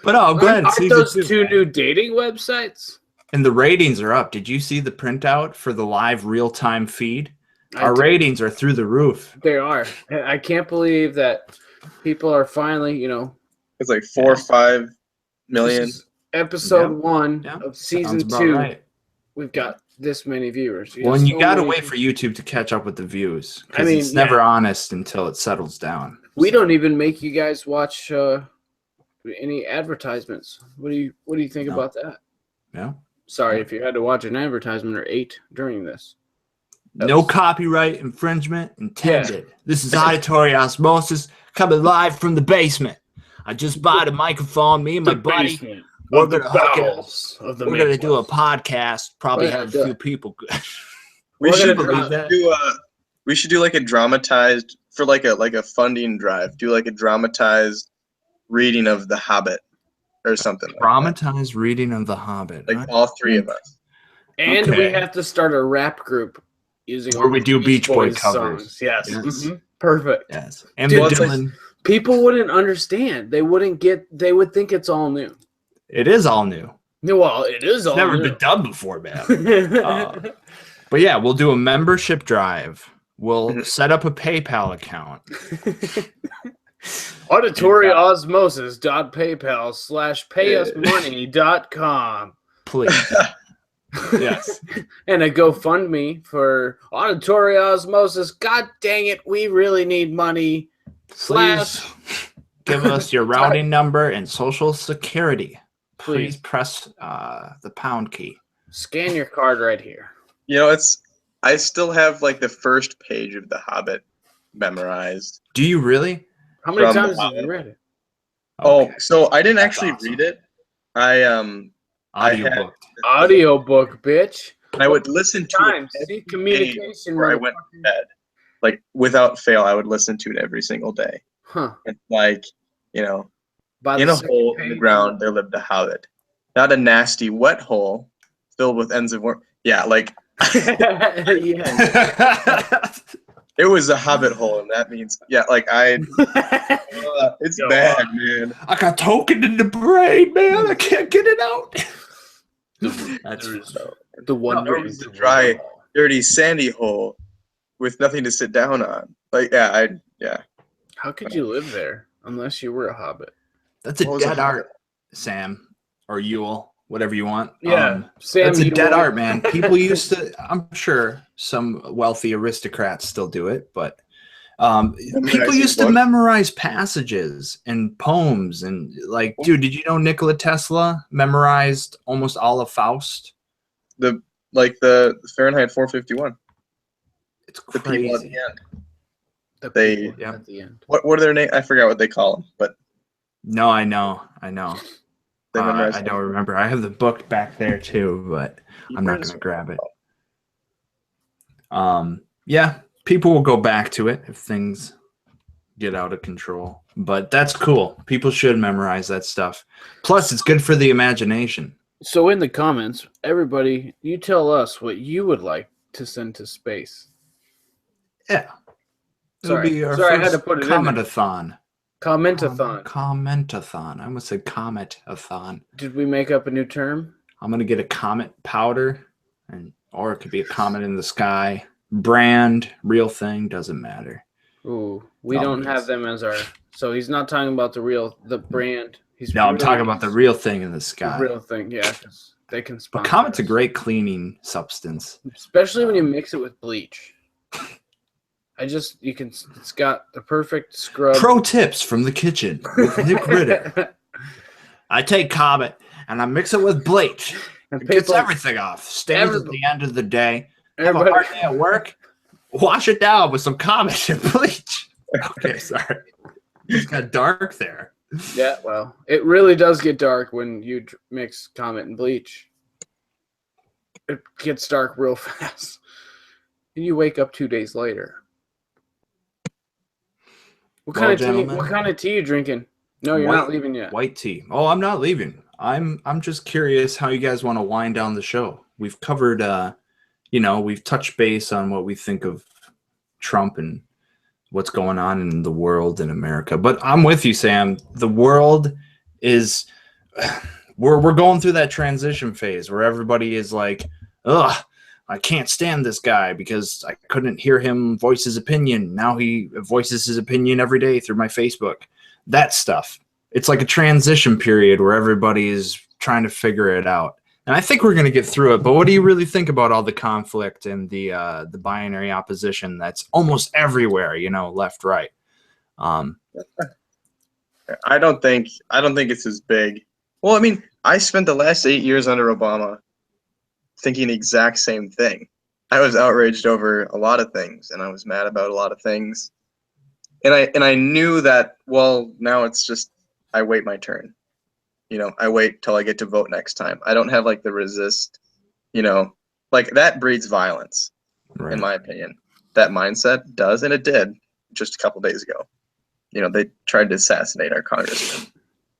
But I'm glad. Aren't those two new dating websites? And the ratings are up. Did you see the printout for the live real-time feed? Our ratings are through the roof. They are. I can't believe that people are finally, It's like 4 or 5 million. Episode 1 of season 2. Right. We've got this many viewers. Well, and you got to wait for YouTube to catch up with the views. I mean, it's never honest until it settles down. We don't even make you guys watch any advertisements. What do you think about that? No. Sorry if you had to watch an advertisement or 8 during this. No copyright infringement intended. Yeah. This is Auditory Osmosis coming live from the basement. I just bought a microphone. Me and my buddy. We're gonna do a podcast. Probably have a few people. We should do like a dramatized for like a funding drive. Do like a dramatized reading of The Hobbit or something. Dramatized reading of The Hobbit. Like all 3 of us. And we have to start a rap group using where we do Beach Boy covers. Songs. Yes. Mm-hmm. Perfect. Yes. And Dylan. People wouldn't understand. They would think it's all new. It is all new. Well, it is all new. Never been done before, man. But yeah, we'll do a membership drive. We'll set up a PayPal account. AuditoryOsmosis.paypal/payusmoney.com. Please. Yes. And a GoFundMe for Auditory Osmosis. God dang it, we really need money. Please give us your routing number and social security. Please Please. press the pound key. Scan your card right here. You know, I still have like the first page of The Hobbit memorized. Do you really? How many From times the have you Hobbit. read it? Oh, so I didn't That's actually awesome. read it. I Audiobook. Audiobook, bitch. I would listen to Times. it See, every day communication. before I went to bed. Like without fail, I would listen to it every single day. Huh. It's like, you know, By in the a hole in the ground there lived a hobbit, not a nasty wet hole filled with ends of worm. Yeah, like yeah. it was a hobbit hole, and that means like it's Go bad, man. I got token in the brain, man. I can't get it out. That's The one It was a dry, dirty, sandy hole with nothing to sit down on. Like, yeah. How could you live there unless you were a hobbit? That's a What was dead a art, Sam or Yule, whatever you want. Sam, That's a you dead want- art, man. People used to. I'm sure some wealthy aristocrats still do it, but people Memorizing used to books. memorize passages and poems and like, dude, did you know Nikola Tesla memorized almost all of Faust? The Fahrenheit 451. It's The people at crazy. the end. The They- people yeah. at the end. What are their name? I forgot what they call them, but No, I know. they memorize. I don't remember. I have the book back there too, but I'm not going to grab it. Yeah, people will go back to it if things get out of control. But that's cool. People should memorize that stuff. Plus, it's good for the imagination. So in the comments, everybody, you tell us what you would like to send to space. Yeah. It'll Sorry. be our Sorry, I had first to put it in there. Commentathon. Commentathon. Commentathon. I almost said cometathon. Did we make up a new term? I'm gonna get a comet powder, or it could be a comet in the sky. Brand, real thing, doesn't matter. Ooh, we Oh, don't yes. have them as our. So he's not talking about the brand. He's No, I'm really- talking about the real thing in the the sky. real thing. Yeah, 'cause they can sponsor But comet's a us. great cleaning substance. Especially when you mix it with bleach. It's got the perfect scrub. Pro tips from the kitchen with Nick Ritter. I take comet and I mix it with bleach. And It gets people- everything off. Stains at the end of the day. Have a everybody- hard day at work. Wash it down with some comet and bleach. Okay, sorry. It got dark there. Yeah, well, it really does get dark when you mix comet and bleach. It gets dark real fast. And you wake up 2 days later. What Well, kind of gentlemen. tea? What kind of tea you drinking? No, you're White- not leaving yet. White tea. Oh, I'm not leaving. I'm just curious how you guys want to wind down the show. We've covered we've touched base on what we think of Trump and what's going on in the world in America. But I'm with you, Sam. The world is we're going through that transition phase where everybody is like, ugh, I can't stand this guy because I couldn't hear him voice his opinion. Now he voices his opinion every day through my Facebook. That stuff. It's like a transition period where everybody is trying to figure it out. And I think we're going to get through it. But what do you really think about all the conflict and the binary opposition that's almost everywhere, left, right? I don't think it's as big. Well, I mean, I spent the last 8 years under Obama thinking the exact same thing. I was outraged over a lot of things, and I was mad about a lot of things. And I knew that, well, now it's just I wait my turn. I wait till I get to vote next time. I don't have like the resist, like that breeds violence, Right. in my opinion. That mindset does, and it did just a couple days ago. They tried to assassinate our congressman.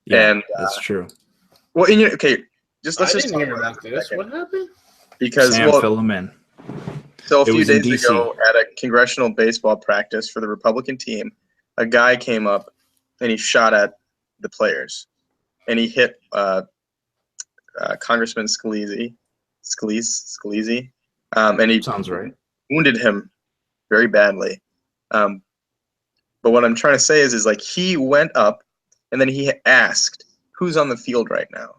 Yeah, and that's true. well, okay, let's I just didn't talk hear about about it for a this. second. What happened? Because Sam, fill him in. so a It few was in days DC. ago at a congressional baseball practice for the Republican team, a guy came up and he shot at the players, and he hit Congressman Scalise, and he Sounds right. wounded him very badly. But what I'm trying to say is like he went up and then he asked, "Who's on the field right now?"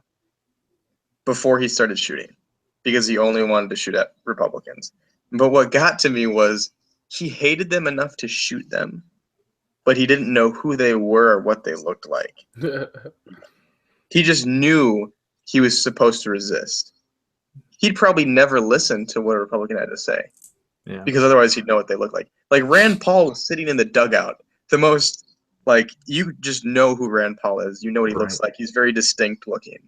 before he started shooting. because he only wanted to shoot at Republicans. But what got to me was he hated them enough to shoot them, but he didn't know who they were or what they looked like. He just knew he was supposed to resist. He'd probably never listen to what a Republican had to say, because otherwise he'd know what they look like. Like Rand Paul was sitting in the dugout. The most, like, you just know who Rand Paul is. You know what he looks like. He's very distinct looking.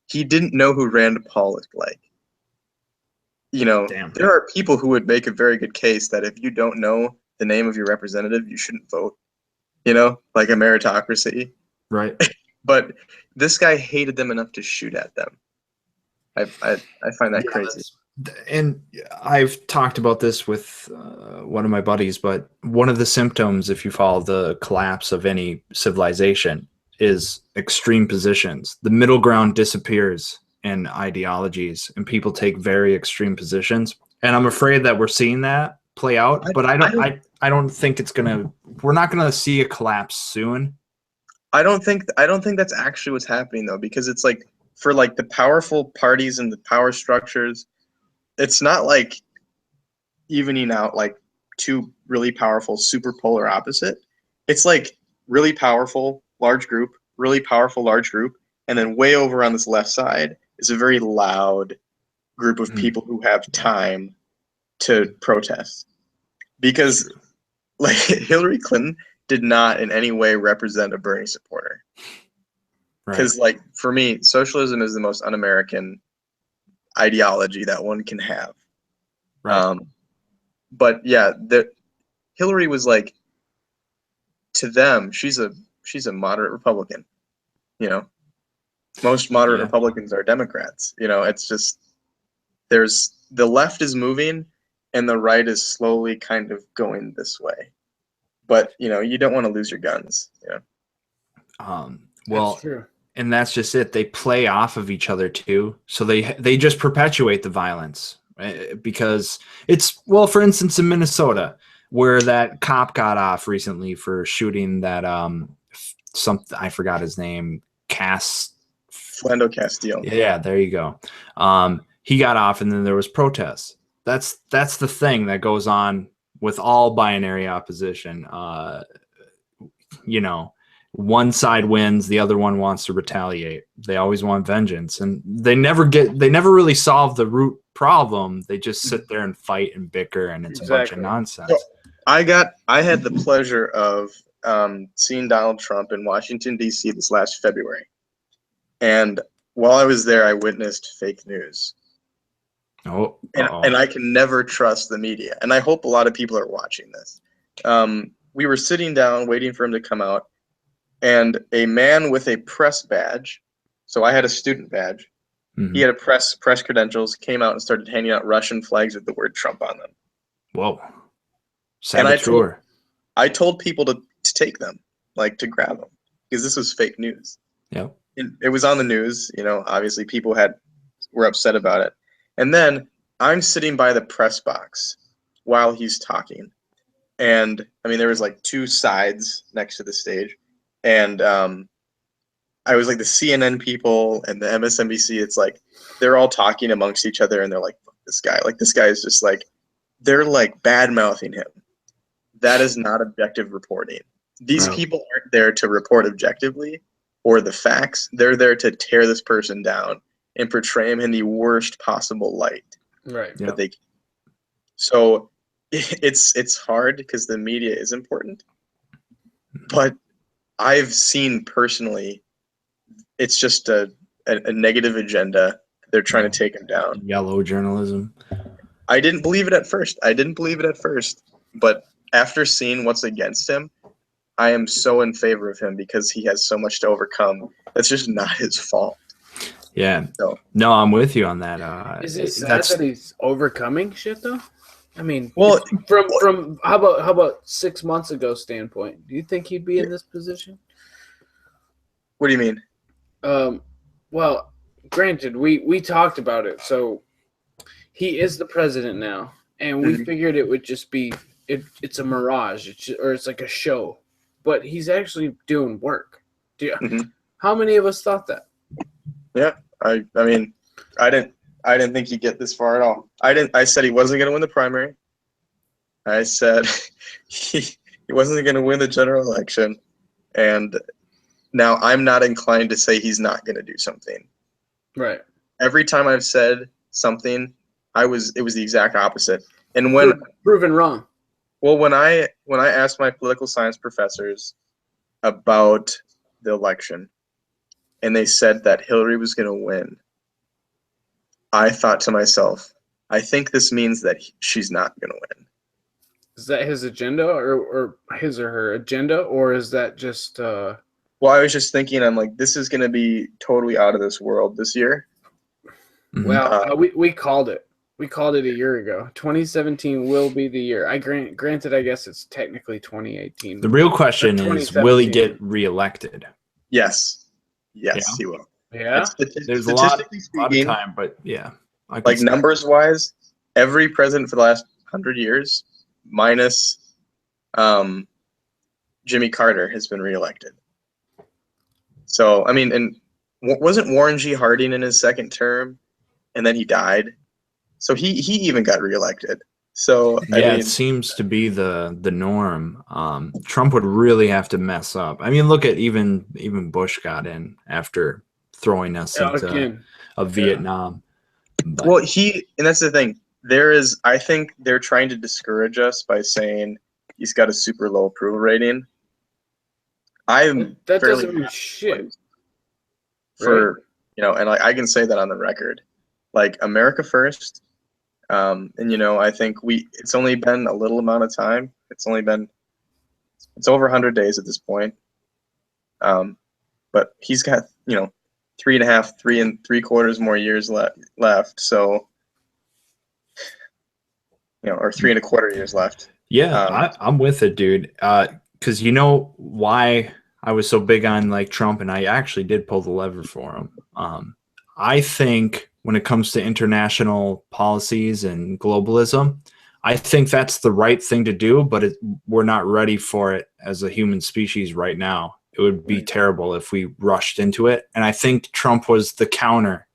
He didn't know who Rand Paul looked like. You know, there are people who would make a very good case that if you don't know the name of your representative, you shouldn't vote. You know, like a meritocracy. Right. But this guy hated them enough to shoot at them. I find that crazy. And I've talked about this with one of my buddies, but one of the symptoms, if you follow the collapse of any civilization, is extreme positions. The middle ground disappears in ideologies, and people take very extreme positions. And I'm afraid that we're seeing that play out. But I don't think it's gonna. We're not gonna see a collapse soon. I don't think that's actually what's happening though, because it's like for like the powerful parties and the power structures, it's not like evening out like two really powerful super polar opposite. It's like really powerful large group, really powerful large group, and then way over on this left side is a very loud group of people who have time to protest. Because like Hillary Clinton did not in any way represent a Bernie supporter. Because like for me, socialism is the most un-American ideology that one can have. But yeah, Hillary was like, to them, she's a moderate Republican. You know, most moderate Republicans are Democrats. You know, it's just the left is moving and the right is slowly kind of going this way. But you know, you don't want to lose your guns. Yeah. Well, That's true. and that's just it. They play off of each other too, so they just perpetuate the violence, right? Because it's, well, for instance, in Minnesota, where that cop got off recently for shooting that something, I forgot his name, Flando Castile. Yeah, there you go. He got off, and then there was protests. That's the thing that goes on with all binary opposition. You know, one side wins, the other one wants to retaliate. They always want vengeance, and they never really solve the root problem. They just sit there and fight and bicker, and it's a bunch of nonsense. So I had the pleasure of seeing Donald Trump in Washington, D.C. this last February. And while I was there, I witnessed fake news. And I can never trust the media. And I hope a lot of people are watching this. We were sitting down waiting for him to come out, and a man with a press badge, so I had a student badge, he had a press credentials, came out and started handing out Russian flags with the word Trump on them. Whoa. Saboteur. And I told people to take them, like to grab them, because this was fake news. Yeah. It was on the news, you know, obviously people were upset about it. And then I'm sitting by the press box while he's talking. And I mean, there was like two sides next to the stage. And I was like the CNN people and the MSNBC, it's like, they're all talking amongst each other and they're like, fuck this guy. Like this guy is just like, they're like bad mouthing him. That is not objective reporting. These people aren't there to report objectively or the facts. They're there to tear this person down and portray him in the worst possible light. Right. But so it's hard because the media is important. But I've seen personally, it's just a negative agenda. They're trying to take him down. Yellow journalism. I didn't believe it at first. But after seeing what's against him, I am so in favor of him because he has so much to overcome. That's just not his fault. Yeah. No, I'm with you on that. Is it sad that he's overcoming shit though? I mean, well, from how about 6 months ago standpoint, do you think he'd be in this position? What do you mean? Well, granted, we talked about it. So he is the president now, and we figured it would just be it's a mirage, it's like a show, but he's actually doing work. How many of us thought that? Yeah, I mean, I I didn't think he'd get this far at all. I said he wasn't going to win the primary. I said he wasn't going to win the general election. And now I'm not inclined to say he's not going to do something. Right. Every time I've said something, it was the exact opposite. And when proven wrong. Well, when I asked my political science professors about the election, and they said that Hillary was going to win, I thought to myself, I think this means that she's not going to win. Is that his agenda, or his or her agenda, or is that just? Well, I was just thinking, I'm like, this is going to be totally out of this world this year. Well, we called it. We called it a year ago. 2017 will be the year. Granted, I guess it's technically 2018. The real question is, will he get reelected? Yes, he will. Yeah, there's a lot of time, but yeah, like numbers wise, every president for the last 100 years, minus Jimmy Carter, has been reelected. So I mean, and wasn't Warren G. Harding in his second term, and then he died? So he even got reelected. So I mean, it seems to be the norm. Trump would really have to mess up. I mean, look at even Bush got in after throwing us into Vietnam. But, well, and that's the thing. I think they're trying to discourage us by saying he's got a super low approval rating. That doesn't mean shit. And I can say that on the record. Like, America first. And I think it's only been a little amount of time. It's over 100 days at this point. But he's got 3 and 3/4 more years left. So, or 3 1/4 years left. Yeah, I'm with it, dude. Because you know why I was so big on like Trump, and I actually did pull the lever for him. I think when it comes to international policies and globalism, I think that's the right thing to do, but we're not ready for it as a human species right now. It would be terrible if we rushed into it. And I think Trump was the counter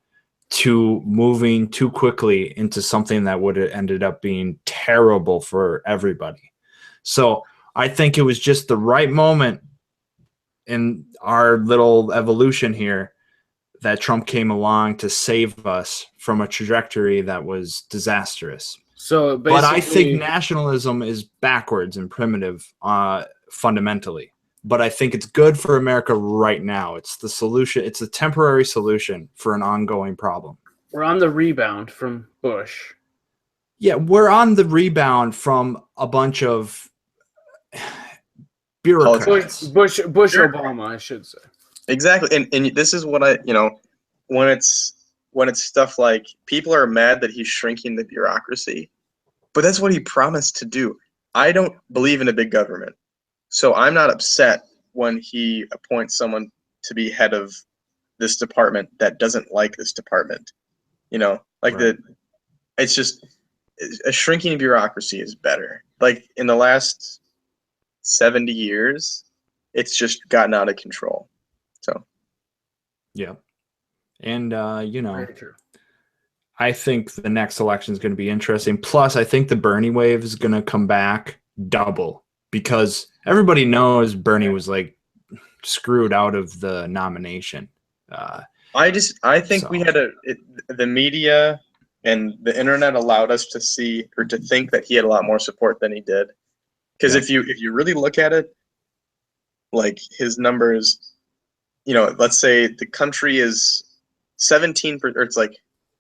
to moving too quickly into something that would have ended up being terrible for everybody. So I think it was just the right moment in our little evolution here that Trump came along to save us from a trajectory that was disastrous. So but I think nationalism is backwards and primitive fundamentally. But I think it's good for America right now. It's the solution. It's a temporary solution for an ongoing problem. We're on the rebound from Bush. Yeah, we're on the rebound from a bunch of bureaucrats. Bush Obama, I should say. Exactly, and this is what when it's stuff like, people are mad that he's shrinking the bureaucracy, but that's what he promised to do. I don't believe in a big government, so I'm not upset when he appoints someone to be head of this department that doesn't like this department. It's just a shrinking bureaucracy is better. Like, in the last 70 years, it's just gotten out of control. So, yeah. And, I think the next election is going to be interesting. Plus, I think the Bernie wave is going to come back double, because everybody knows Bernie was like screwed out of the nomination. I think we had the media and the internet allowed us to see, or to think, that he had a lot more support than he did. Because if you really look at it, like, his numbers, let's say the country is 17%, or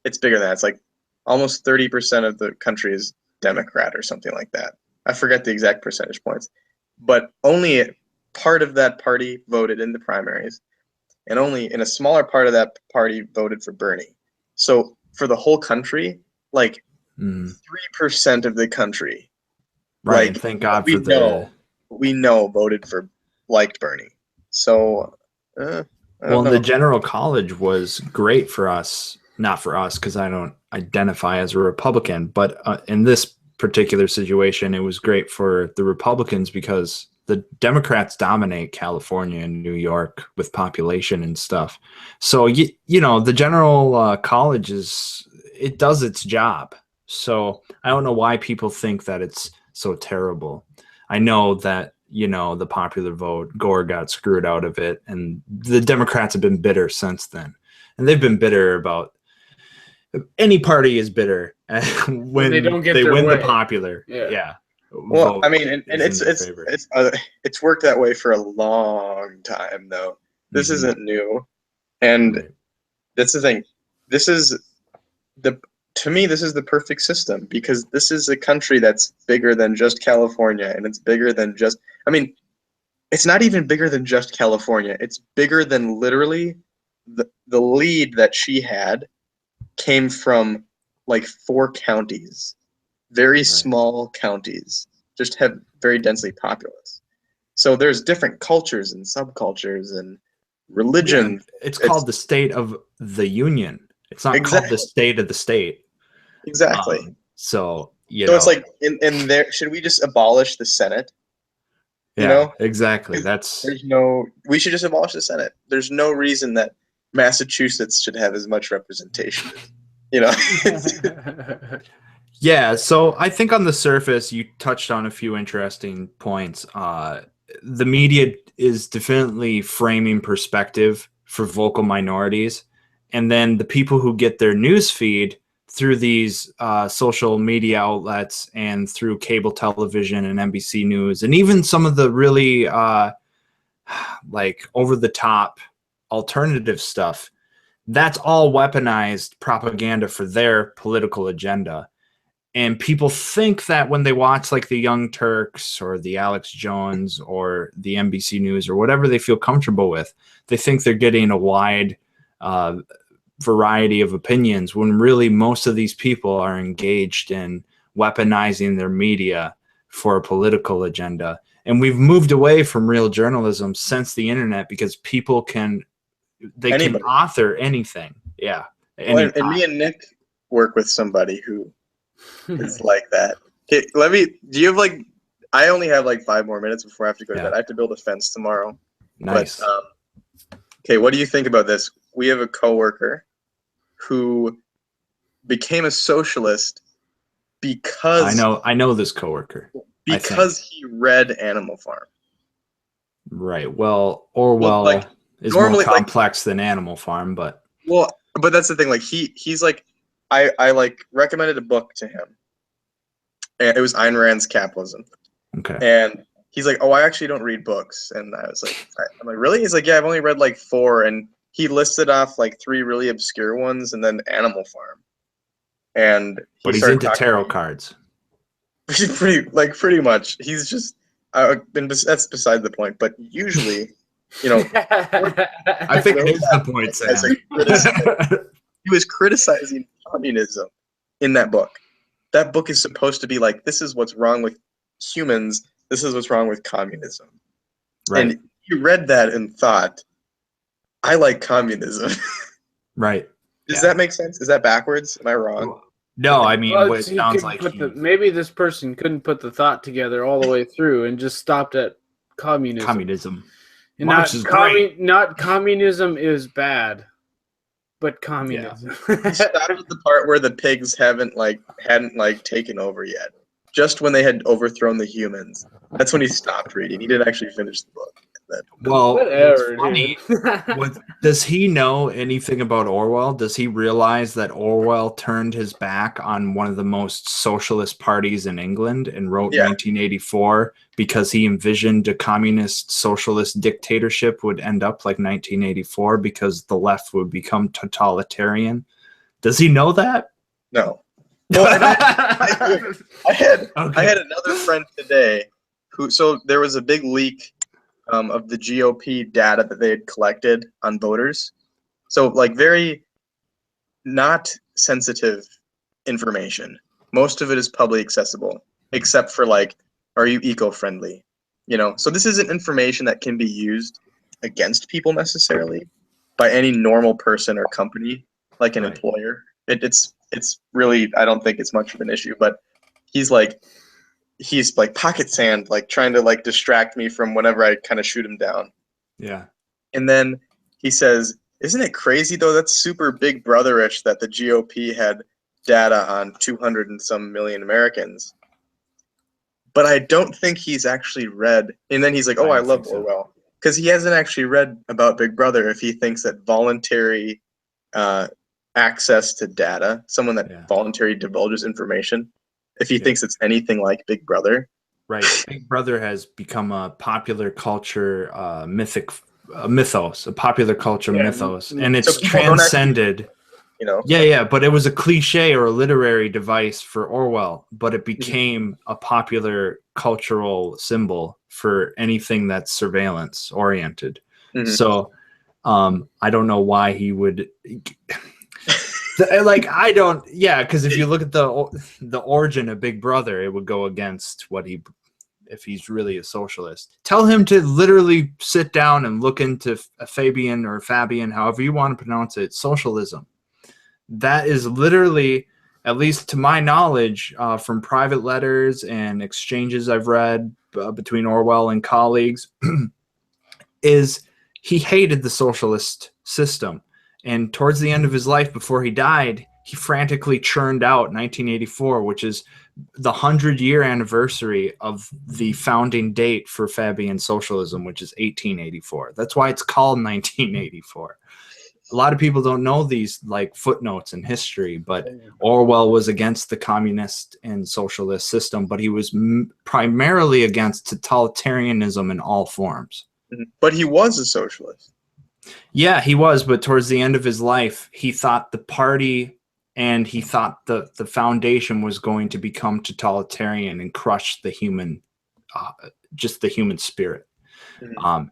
it's bigger than that. It's like almost 30% of the country is Democrat or something like that. I forget the exact percentage points, but only part of that party voted in the primaries, and only in a smaller part of that party voted for Bernie. So for the whole country, like 3% of the country, right? Like, thank God we know voted for, liked Bernie. So. The General College was great for us, not for us, because I don't identify as a Republican, but in this particular situation, it was great for the Republicans because the Democrats dominate California and New York with population and stuff. So, the General College is it does its job. So I don't know why people think that it's so terrible. I know that, you know, the popular vote, Gore got screwed out of it, and the Democrats have been bitter since then. And they've been bitter about any party is bitter when they don't get they their win way. the popular. Yeah. Well, vote I mean, and is in their favor. it's worked that way for a long time, though. This Mhm. isn't new, and Right. that's the thing. This is to me, this is the perfect system, because this is a country that's bigger than just California, and it's bigger than just. I mean, it's not even bigger than just California. It's bigger than literally the lead that she had came from like 4 counties, very small counties, just have very densely populous. So there's different cultures and subcultures and religion. Yeah, it's called the State of the Union. It's not called the State of the State. Exactly. So it's like in there, should we just abolish the Senate? Yeah, You know? exactly. We should just abolish the Senate. There's no reason that Massachusetts should have as much representation. You know? Yeah, so I think on the surface, you touched on a few interesting points. The media is definitely framing perspective for vocal minorities. And then the people who get their news feed through these social media outlets and through cable television and NBC News, and even some of the really like over-the-top alternative stuff, that's all weaponized propaganda for their political agenda. And people think that when they watch like the Young Turks or the Alex Jones or the NBC News or whatever they feel comfortable with, they think they're getting a wide variety of opinions, when really most of these people are engaged in weaponizing their media for a political agenda. And we've moved away from real journalism since the internet, because people can author anything. Yeah. Well, and me and Nick work with somebody who is like that. Okay, do you have like, I only have like 5 more minutes before I have to go to bed. I have to build a fence tomorrow. Nice. But, okay, what do you think about this? We have a coworker who became a socialist because I know this coworker. Because he read Animal Farm. Right. Well, Orwell is more complex than Animal Farm, but that's the thing. Like he's like, I like recommended a book to him, and it was Ayn Rand's Capitalism. Okay. And he's like, "Oh, I actually don't read books." And I was like, "I'm like, really?" He's like, "Yeah, I've only read like 4." And he listed off like 3 really obscure ones, and then Animal Farm. But he's into tarot cards. Pretty much. He's just, that's beside the point. But usually, you know, I think it is the point, Sam. He was criticizing communism in that book. That book is supposed to be like, this is what's wrong with humans. This is what's wrong with communism. Right. And he read that and thought, I like communism. Right. Does that make sense? Is that backwards? Am I wrong? No, I mean, what it sounds like maybe this person couldn't put the thought together all the way through and just stopped at communism. And not communism is bad, but communism. Yeah. He stopped at the part where the pigs hadn't taken over yet. Just when they had overthrown the humans. That's when he stopped reading. He didn't actually finish the book. Well, whatever, funny. Does he know anything about Orwell? Does he realize that Orwell turned his back on one of the most socialist parties in England and wrote 1984 because he envisioned a communist socialist dictatorship would end up like 1984 because the left would become totalitarian? Does he know that? No. Well, I had another friend today so there was a big leak of the GOP data that they had collected on voters. So like very not sensitive information. Most of it is publicly accessible, except for like, are you eco-friendly? You know, so this isn't information that can be used against people necessarily by any normal person or company, like an employer. It's really, I don't think it's much of an issue, but he's like pocket sand, like trying to like distract me from whenever I kind of shoot him down. Yeah. And then he says, isn't it crazy though? That's super big brotherish that the GOP had data on 200 and some million Americans. But I don't think he's actually read. And then he's like, "Oh, I love Orwell," because he hasn't actually read about Big Brother. If he thinks that voluntary access to data, someone that voluntarily divulges information, if he thinks it's anything like Big Brother. Right. Big Brother has become a popular culture mythos, a popular culture mythos. And it's transcended. You know? Yeah, but it was a cliche or a literary device for Orwell, but it became a popular cultural symbol for anything that's surveillance oriented. So I don't know why he would because if you look at the origin of Big Brother, it would go against if he's really a socialist. Tell him to literally sit down and look into Fabian, however you want to pronounce it, socialism. That is literally, at least to my knowledge, from private letters and exchanges I've read between Orwell and colleagues, is he hated the socialist system. And towards the end of his life, before he died, he frantically churned out 1984, which is the 100-year anniversary of the founding date for Fabian socialism, which is 1884. That's why it's called 1984. A lot of people don't know these like footnotes in history, but Orwell was against the communist and socialist system, but he was primarily against totalitarianism in all forms. But he was a socialist. Yeah, he was, but towards the end of his life, he thought the party and he thought the foundation was going to become totalitarian and crush the human, just the human spirit. Of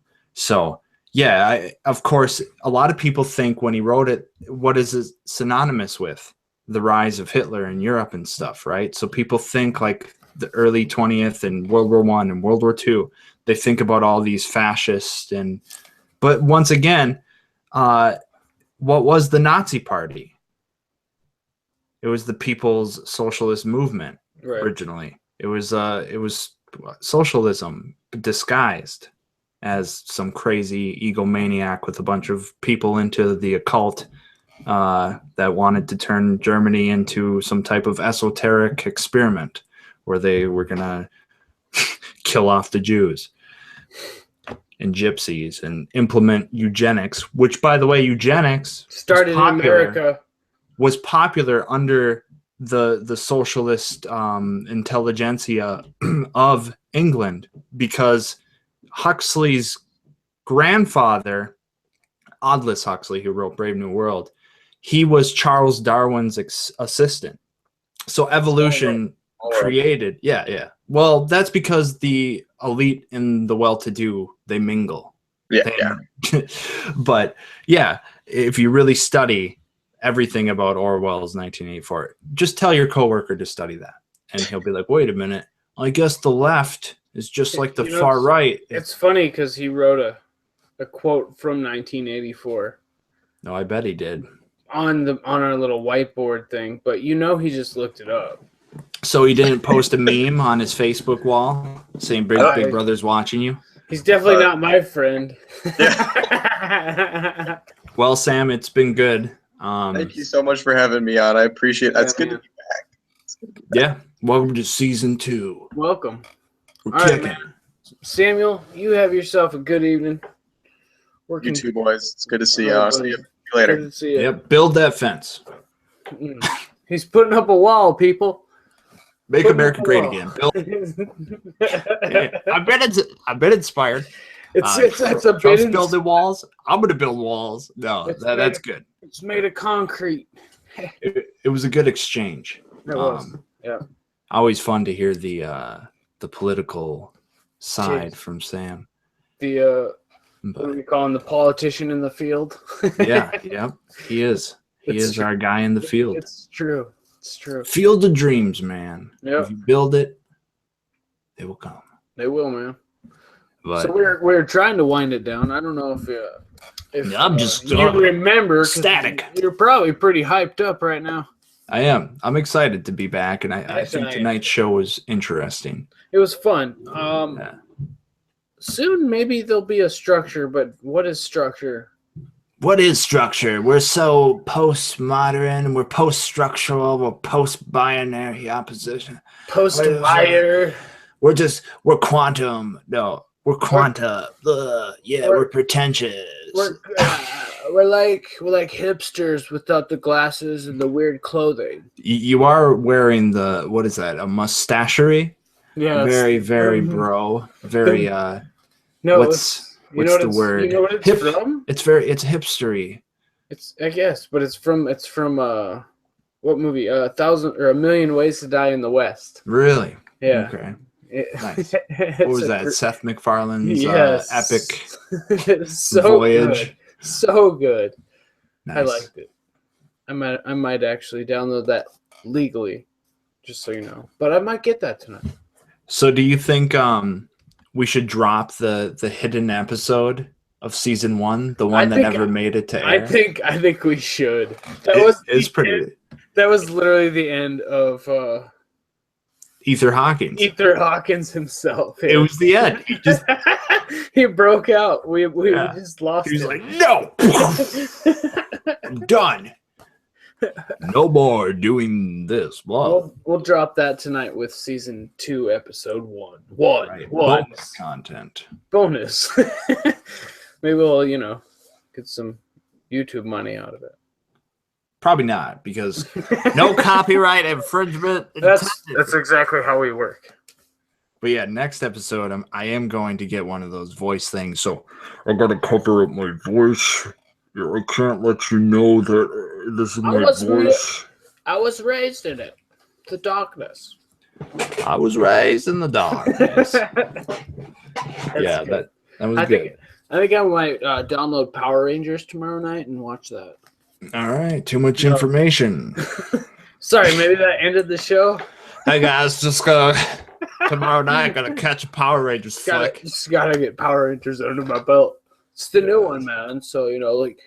course, a lot of people think when he wrote it, what is it synonymous with? The rise of Hitler in Europe and stuff, right? So people think like the early 20th and World War I and World War II, they think about all these fascists but once again, what was the Nazi Party? It was the People's Socialist Movement originally. It was socialism disguised as some crazy egomaniac with a bunch of people into the occult that wanted to turn Germany into some type of esoteric experiment where they were going to kill off the Jews and gypsies and implement eugenics, which, by the way, eugenics started in America. Was popular under the socialist intelligentsia of England, because Huxley's grandfather, Aldous Huxley, who wrote Brave New World, he was Charles Darwin's assistant. So evolution created, well, that's because the elite and the well-to-do, they mingle. But yeah, if you really study everything about Orwell's 1984, just tell your coworker to study that, and he'll be like, wait a minute, I guess the left is just like the far right. It's funny because he wrote a quote from 1984. No, I bet he did. On our little whiteboard thing, but he just looked it up. So he didn't post a meme on his Facebook wall saying Big Brother's watching you? He's definitely not my friend. Well, Sam, it's been good. Thank you so much for having me on. I appreciate it. It's good to be back. Yeah. Welcome to season 2. Welcome. We're All kicking. right, man. Samuel, you have yourself a good evening. You too, boys. It's good to see you. I'll see you later. Good to see you. Yep. Build that fence. He's putting up a wall, people. Make America great again. I've been inspired. It's a Trump's building walls. I'm going to build walls. No, that's good. It's made of concrete. It was a good exchange. It was. Yeah. Always fun to hear the political side from Sam. What are we calling the politician in the field? Yeah. He is. He is our guy in the field. It's true. It's true. Field of dreams, man. Yep. If you build it, they will come. They will, man. But so we're trying to wind it down. I don't know if I'm just you remember. Static. You're probably pretty hyped up right now. I am. I'm excited to be back, and I think tonight's show was interesting. It was fun. Soon maybe there'll be a structure, but what is structure? What is structure? We're so postmodern. We're post-structural. We're post-binary opposition. Post-wire. We're quantum. No, we're quanta. We're pretentious. We're like hipsters without the glasses and the weird clothing. You are wearing what is that? A mustachery? Yeah. Very, very bro. Very No, what's the word? You know what it's from? It's hipstery. It's I guess, but it's from what movie? A Million Ways to Die in the West. Really? Yeah. Okay. Nice. What was that? Seth MacFarlane's epic so voyage. Good. So good. Nice. I liked it. I might actually download that legally, just so you know. But I might get that tonight. So do you think we should drop the hidden episode of season 1, the one that never made it to air? I think we should. That was literally the end of Ethan Hawkins. Ethan Hawkins himself. It was the end. He broke out. We just lost. He was him. like, "No, I'm done. No more doing this." Well, we'll drop that tonight with season 2, episode 1. Right. One. Bonus content. Bonus. Maybe we'll get some YouTube money out of it. Probably not, because no copyright infringement. That's exactly how we work. But yeah, next episode, I am going to get one of those voice things. So I gotta cover up my voice. I can't let you know that this is my voice. I was raised in it. The darkness. I was raised in the darkness. Yeah, good. that was good. I think I might download Power Rangers tomorrow night and watch that. All right, too much information. Sorry, maybe that ended the show. Hey guys, just tomorrow night gonna catch a Power Rangers flick. Just gotta get Power Rangers under my belt. It's the new one, man. So like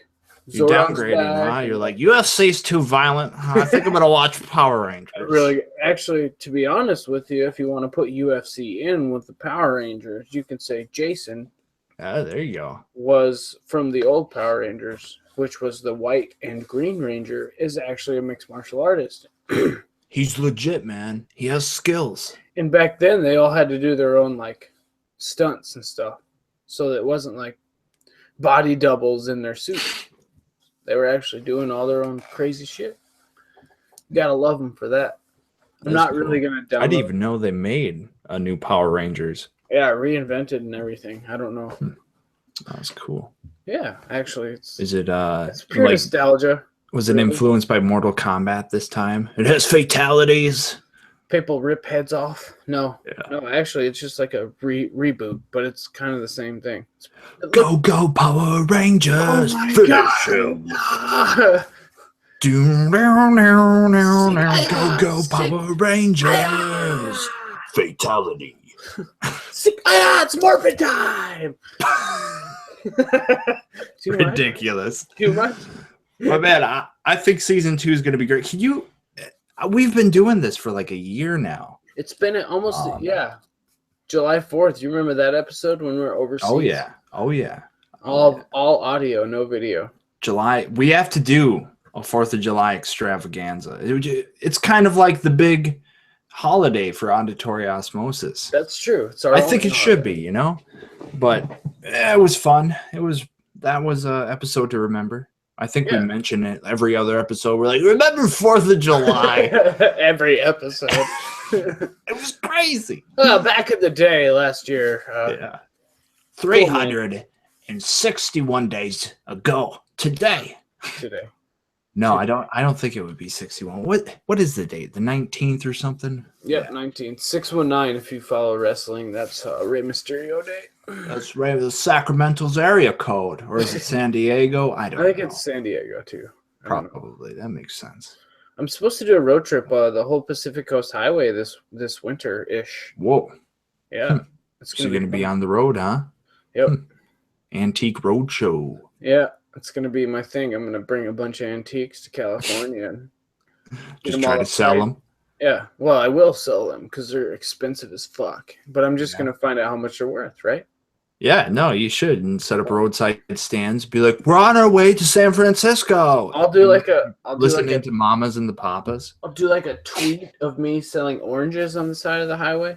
you downgraded, huh? You're like, UFC's too violent. I think I'm gonna watch Power Rangers. Really, actually, to be honest with you, if you want to put UFC in with the Power Rangers, you can say Jason. There you go. Was from the old Power Rangers, which was the white and green ranger, is actually a mixed martial artist. He's legit, man. He has skills. And back then, they all had to do their own stunts and stuff, so it wasn't like body doubles in their suits. They were actually doing all their own crazy shit. You gotta love them for that. I'm not really gonna download. I didn't even know they made a new Power Rangers. Yeah, reinvented and everything. I don't know. That's cool. Yeah, actually, it's pure nostalgia. Was it influenced by Mortal Kombat this time? It has fatalities. People rip heads off. No, Yeah. no. Actually, it's just like a reboot, but it's kind of the same thing. Go Power Rangers! Finish him! Go Power Rangers! Fatality! It's Morphin time! Ridiculous. Too much? My man, I think season 2 is going to be great. We've been doing this for like a year now. It's been almost, July 4th. You remember that episode when we were overseas? Oh, yeah. All audio, no video. July. We have to do a 4th of July extravaganza. It's kind of like the big holiday for Auditory Osmosis. That's true. I think it should be, But it was fun. That was an episode to remember. I think we mention it every other episode. We're like, remember 4th of July. Every episode. It was crazy. Back in the day, last year. 361 days ago today. No, I don't think it would be 61. What is the date? The 19th or something? Yep, 19th. 619 if you follow wrestling. That's Rey Mysterio Day. That's right. The Sacramento's area code. Or is it San Diego? I think it's San Diego too. Probably. That makes sense. I'm supposed to do a road trip the whole Pacific Coast Highway this winter-ish. Whoa. Yeah. So you're going to be on the road, huh? Yep. Antique Roadshow. Yeah. It's going to be my thing. I'm going to bring a bunch of antiques to California and just try to sell them. Yeah. Well, I will sell them because they're expensive as fuck. But I'm just going to find out how much they're worth, right? Yeah, no, you should, and set up roadside stands. Be like, we're on our way to San Francisco. I'll do like a Listening to Mamas and the Papas. I'll do like a tweet of me selling oranges on the side of the highway.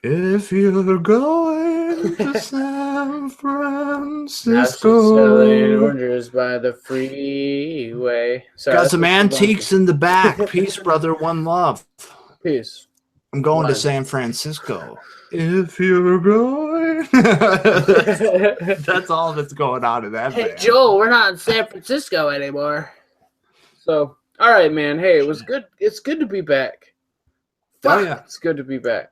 If you're going to San Now she's Francisco, selling oranges by the freeway. Sorry, got that's some what she's going antiques in the back. Peace, brother, one love. to. Peace. I'm going to One. San Francisco. If you're going, that's all that's going on in that Hey band. Joel, we're not in San Francisco anymore. So, all right, man. Hey, it was good. It's good to be back. Oh, Fuck, yeah. it's good to be back.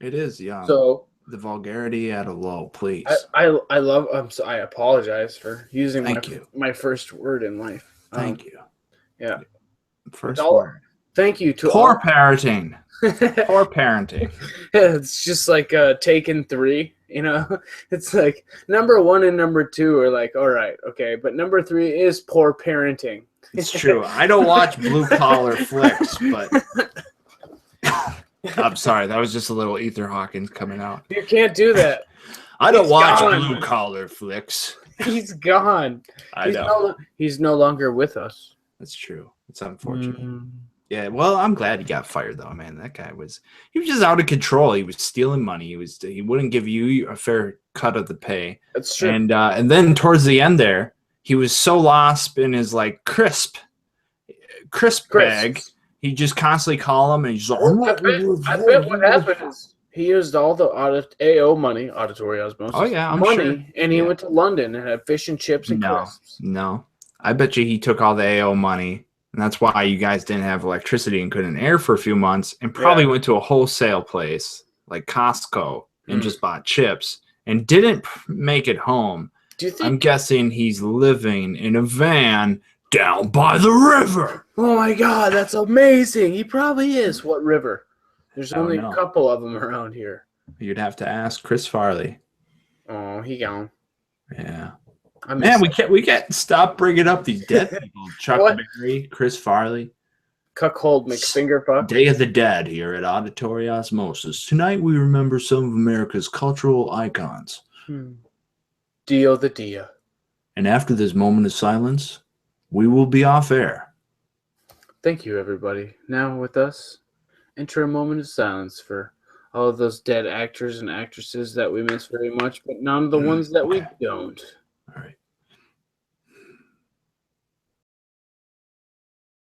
It is, yeah. So the vulgarity at a low, please. I love. I apologize for using Thank you. my first word in life. Thank you. Yeah. First all- word. Thank you to Poor all. parenting. Poor parenting. It's just like Taken 3, you know? It's like number 1 and number 2 are like, all right, okay, but number 3 is poor parenting. It's true. I don't watch blue collar flicks, but I'm sorry. That was just a little Ether Hawkins coming out. You can't do that. I don't He's watch gone. blue collar flicks. He's gone. I know. He's no longer with us. That's true. It's unfortunate. Yeah, well, I'm glad he got fired though, man. That guy was just out of control. He was stealing money. He wouldn't give you a fair cut of the pay. That's true. And then towards the end there, he was so lost in his like crisp bag. He just constantly call him and he's like, I bet what happened is he used all the AO money, auditory osmosis. Oh, yeah, I'm money, sure. and he Yeah. went to London and had fish and chips and crisps. No. I bet you he took all the AO money, and that's why you guys didn't have electricity and couldn't air for a few months, and probably went to a wholesale place like Costco and just bought chips and didn't make it home. Do you think? I'm guessing he's living in a van down by the river. Oh my God, that's amazing. He probably is. What river? There's I don't only know. a couple of them around here. You'd have to ask Chris Farley. Oh, he gone. Yeah. I miss Man, him. we can't stop bringing up these dead people. Chuck What? Berry, Chris Farley. Cuckold McFingerfuck. Day of the Dead here at Auditory Osmosis. Tonight we remember some of America's cultural icons. Dio the Dia. And after this moment of silence, we will be off air. Thank you, everybody. Now with us, enter a moment of silence for all of those dead actors and actresses that we miss very much, but none of the ones that we don't.